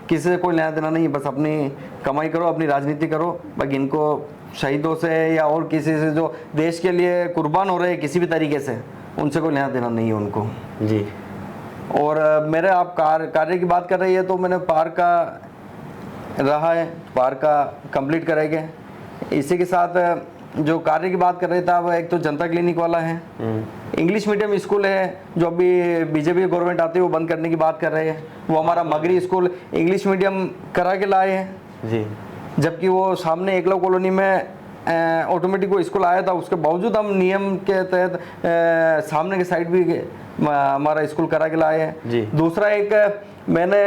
किसी से कोई लेना देना नहीं, बस अपनी कमाई करो, अपनी राजनीति करो। बाकी इनको शहीदों से या और किसी से जो देश के लिए कुर्बान हो रहे हैं किसी भी तरीके से, उनसे कोई लेना देना नहीं है उनको जी। और मेरे आप कार्य की बात कर रही है, तो मैंने पार्क का रहा है, पार्क का कंप्लीट करेंगे। इसी के साथ जो कार्य की बात कर रहे थे, वो एक तो जनता क्लिनिक वाला है, इंग्लिश मीडियम स्कूल है जो अभी बीजेपी गवर्नमेंट आती है वो बंद करने की बात कर रहे हैं। वो हमारा मगरी स्कूल इंग्लिश मीडियम करा के लाए हैं जी, जबकि वो सामने एकलव कॉलोनी में ऑटोमेटिक वो स्कूल आया था, उसके बावजूद हम नियम के तहत सामने के साइड भी हमारा स्कूल करा के लाए हैं। दूसरा एक मैंने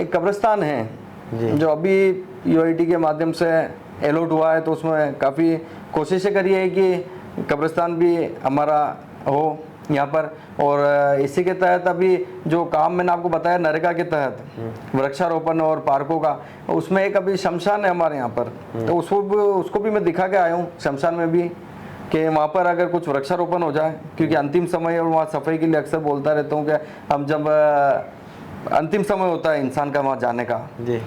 एक कब्रिस्तान है जो अभी यूआईटी के माध्यम से अलॉट हुआ है, तो उसमें काफ़ी कोशिशें करी है कि कब्रिस्तान भी हमारा हो यहाँ पर। और इसी के तहत अभी जो काम मैंने आपको बताया नरेगा के तहत वृक्षारोपण और पार्कों का, उसमें एक अभी शमशान है हमारे यहाँ पर, तो उसको भी मैं दिखा के आया हूँ शमशान में भी, कि वहाँ पर अगर कुछ वृक्षारोपण हो जाए, क्योंकि अंतिम समय और वहाँ सफाई के लिए अक्सर बोलता रहता हूँ कि हम जब अंतिम समय होता है इंसान का वहाँ जाने का जी,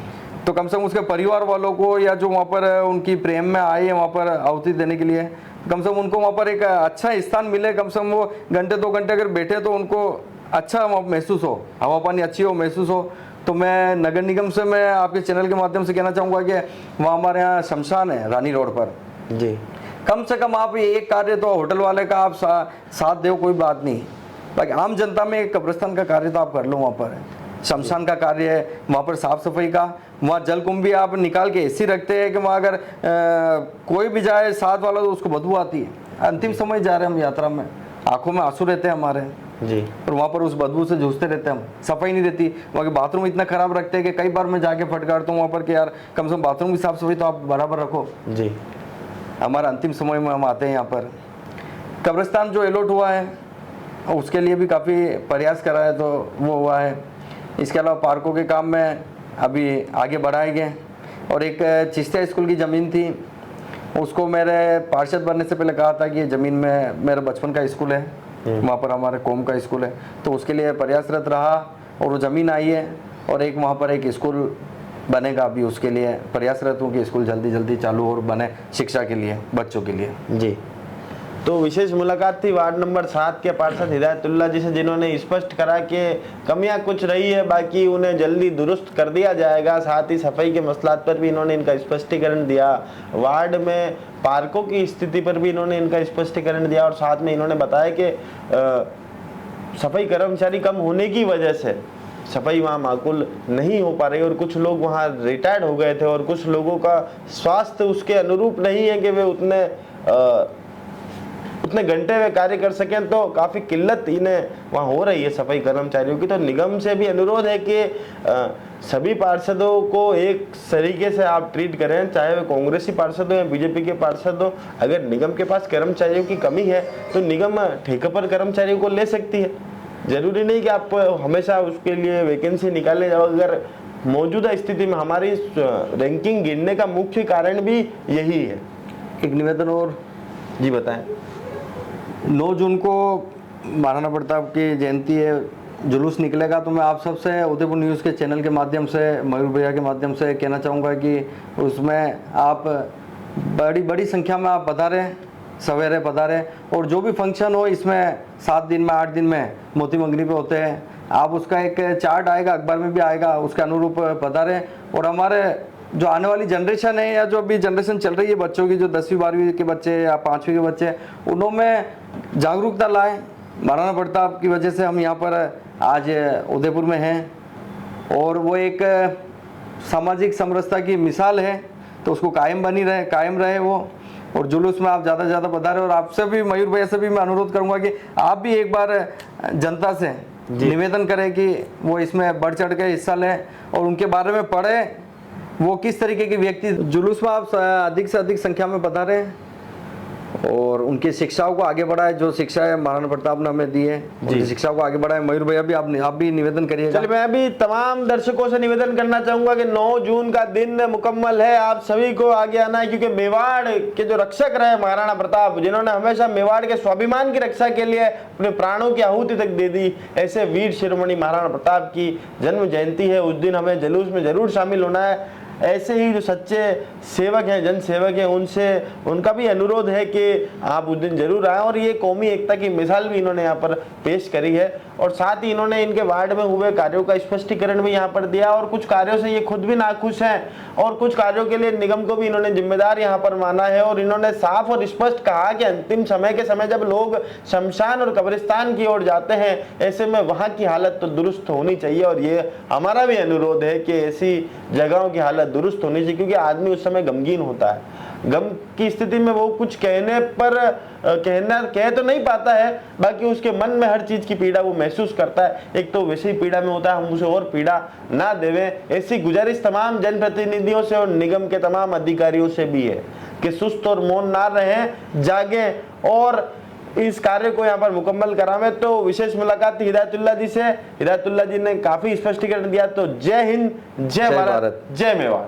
तो कम से कम उसके परिवार वालों को या जो वहाँ पर उनकी प्रेम में आए हैं वहाँ पर आहुति देने के लिए, कम से कम उनको वहाँ पर एक अच्छा स्थान मिले, कम से कम वो घंटे 2 घंटे अगर बैठे तो उनको अच्छा महसूस हो, हवा पानी अच्छी हो महसूस हो। तो मैं नगर निगम से मैं आपके चैनल के माध्यम से कहना चाहूँगा कि वहाँ हमारे यहाँ शमशान है रानी रोड पर जी, कम से कम आप एक कार्य तो होटल वाले का आप साथ दो, कोई बात नहीं, बाकी आम जनता में एक कब्रिस्तान का कार्य तो आप कर लो, वहाँ पर शमशान का कार्य है, वहाँ पर साफ सफाई का, वहाँ जल कुंभ भी आप निकाल के ऐसी रखते हैं कि वहाँ अगर कोई भी जाए साथ वाला तो उसको बदबू आती है। अंतिम समय जा रहे हैं हम यात्रा में, आंखों में आंसू रहते हैं हमारे जी, और वहाँ पर उस बदबू से जूझते रहते हैं हम, सफाई नहीं रहती, वहाँ के बाथरूम इतना खराब रखते हैं कि कई बार मैं जाके फटकारता हूँ वहाँ पर कि यार कम से कम बाथरूम की साफ सफाई तो आप बराबर रखो जी। हमारा अंतिम समय में हम आते हैं यहाँ पर। कब्रिस्तान जो अलॉट हुआ है उसके लिए भी काफ़ी प्रयास करा है, तो वो हुआ है। इसके अलावा पार्कों के काम में अभी आगे बढ़ाए गए, और एक चिश्तिया स्कूल की ज़मीन थी, उसको मेरे पार्षद बनने से पहले कहा था कि ये ज़मीन में मेरा बचपन का स्कूल है, वहाँ पर हमारे कौम का स्कूल है, तो उसके लिए प्रयासरत रहा और वो ज़मीन आई है, और एक वहाँ पर एक स्कूल बनेगा, अभी उसके लिए प्रयासरत हूँ कि स्कूल जल्दी जल्दी चालू और बने शिक्षा के लिए, बच्चों के लिए जी। तो विशेष मुलाकात थी वार्ड नंबर 7 के पार्षद हिदायतुल्लाह जी से, जिन्होंने स्पष्ट करा कि कमियां कुछ रही है, बाकी उन्हें जल्दी दुरुस्त कर दिया जाएगा। साथ ही सफाई के मसलात पर भी इन्होंने इनका स्पष्टीकरण दिया, वार्ड में पार्कों की स्थिति पर भी इन्होंने इनका स्पष्टीकरण दिया, और साथ में इन्होंने बताया कि सफाई कर्मचारी कम होने की वजह से सफाई वहाँ माकूल नहीं हो पा रही और कुछ लोग वहाँ रिटायर्ड हो गए थे और कुछ लोगों का स्वास्थ्य उसके अनुरूप नहीं है कि वे उतने घंटे वे कार्य कर सकें, तो काफ़ी किल्लत इन्हें वहाँ हो रही है सफाई कर्मचारियों की। तो निगम से भी अनुरोध है कि सभी पार्षदों को एक तरीके से आप ट्रीट करें, चाहे वे कांग्रेसी पार्षद हो या बीजेपी के पार्षद हो। अगर निगम के पास कर्मचारियों की कमी है तो निगम ठेके पर कर्मचारियों को ले सकती है। जरूरी नहीं कि आप हमेशा उसके लिए वैकेंसी निकाले जाओ। अगर मौजूदा स्थिति में हमारी रैंकिंग गिरने का मुख्य कारण भी यही है। एक निवेदन और जी बताएं। 9 जून को महाराणा प्रताप की जयंती है, जुलूस निकलेगा, तो मैं आप सबसे उदयपुर न्यूज़ के चैनल के माध्यम से, मयूर भैया के माध्यम से कहना चाहूँगा कि उसमें आप बड़ी संख्या में आप पधारें, सवेरे पधारें, और जो भी फंक्शन हो इसमें 7 दिन में 8 दिन में मोती मंगनी पे होते हैं, आप उसका एक चार्ट आएगा, अखबार में भी आएगा, उसके अनुरूप पधारें। और हमारे जो आने वाली जनरेशन है या जो अभी जनरेशन चल रही है बच्चों की, जो 10वीं 12वीं के बच्चे या 5वीं के बच्चे, उनमें जागरूकता लाएं। महाराणा प्रताप की वजह से हम यहाँ पर आज उदयपुर में हैं और वो एक सामाजिक समरसता की मिसाल है, तो उसको कायम रहे वो। और जुलूस में आप ज़्यादा से ज़्यादा पधारें। और आपसे भी, मयूर भैया से भी मैं अनुरोध करूँगा कि आप भी एक बार जनता से निवेदन करें कि वो इसमें बढ़ चढ़ के हिस्सा लें और उनके बारे में पढ़ें, वो किस तरीके के व्यक्ति। जुलूस में आप अधिक से अधिक संख्या में पधारें और उनकी शिक्षाओं को आगे बढ़ाए, जो शिक्षाएं महाराणा प्रताप ने हमें दी है, उनकी शिक्षाओं को आगे बढ़ाए। मयूर भैया भी आप भी निवेदन करिएगा। चलिए, मैं भी तमाम दर्शकों से निवेदन करना चाहूंगा कि 9 जून का दिन मुकम्मल है, आप सभी को आगे आना है, क्योंकि मेवाड़ के जो रक्षक रहे महाराणा प्रताप, जिन्होंने हमेशा मेवाड़ के स्वाभिमान की रक्षा के लिए अपने प्राणों की आहुति तक दे दी, ऐसे वीर शिरोमणि महाराणा प्रताप की जन्म जयंती है। उस दिन हमें जुलूस में जरूर शामिल होना है। ऐसे ही जो सच्चे सेवक हैं, जन सेवक हैं, उनका भी अनुरोध है कि आप उस दिन जरूर आएँ। और ये कौमी एकता की मिसाल भी इन्होंने यहाँ पर पेश करी है और साथ ही इन्होंने इनके वार्ड में हुए कार्यों का स्पष्टीकरण भी यहाँ पर दिया। और कुछ कार्यों से ये खुद भी नाखुश हैं और कुछ कार्यों के लिए निगम को भी इन्होंने जिम्मेदार यहाँ पर माना है। और इन्होंने साफ और स्पष्ट कहा कि अंतिम समय के समय जब लोग शमशान और कब्रिस्तान की ओर जाते हैं, ऐसे में वहाँ की हालत तो दुरुस्त होनी चाहिए। और ये हमारा भी अनुरोध है कि ऐसी जगहों की हालत दुरुस्त होनी चाहिए, क्योंकि आदमी उस समय गमगीन होता है। गम की स्थिति में वो कुछ कहने पर कह तो नहीं पाता है, बाकी उसके मन में हर चीज की पीड़ा वो महसूस करता है। एक तो वैसे ही पीड़ा में होता है, हम उसे और पीड़ा ना देवें। ऐसी गुजारिश तमाम जनप्रतिनिधियों से और निगम के तमाम अधिकारियों से भी है कि सुस्त और मौन ना रहें, जागें और इस कार्य को यहाँ पर मुकम्मल करावें। तो विशेष मुलाकात थी हिदायतुल्लाह जी से। हिदायतुल्लाह जी ने काफी स्पष्टीकरण दिया। तो जय हिंद, जय भारत, जय मेवाड़।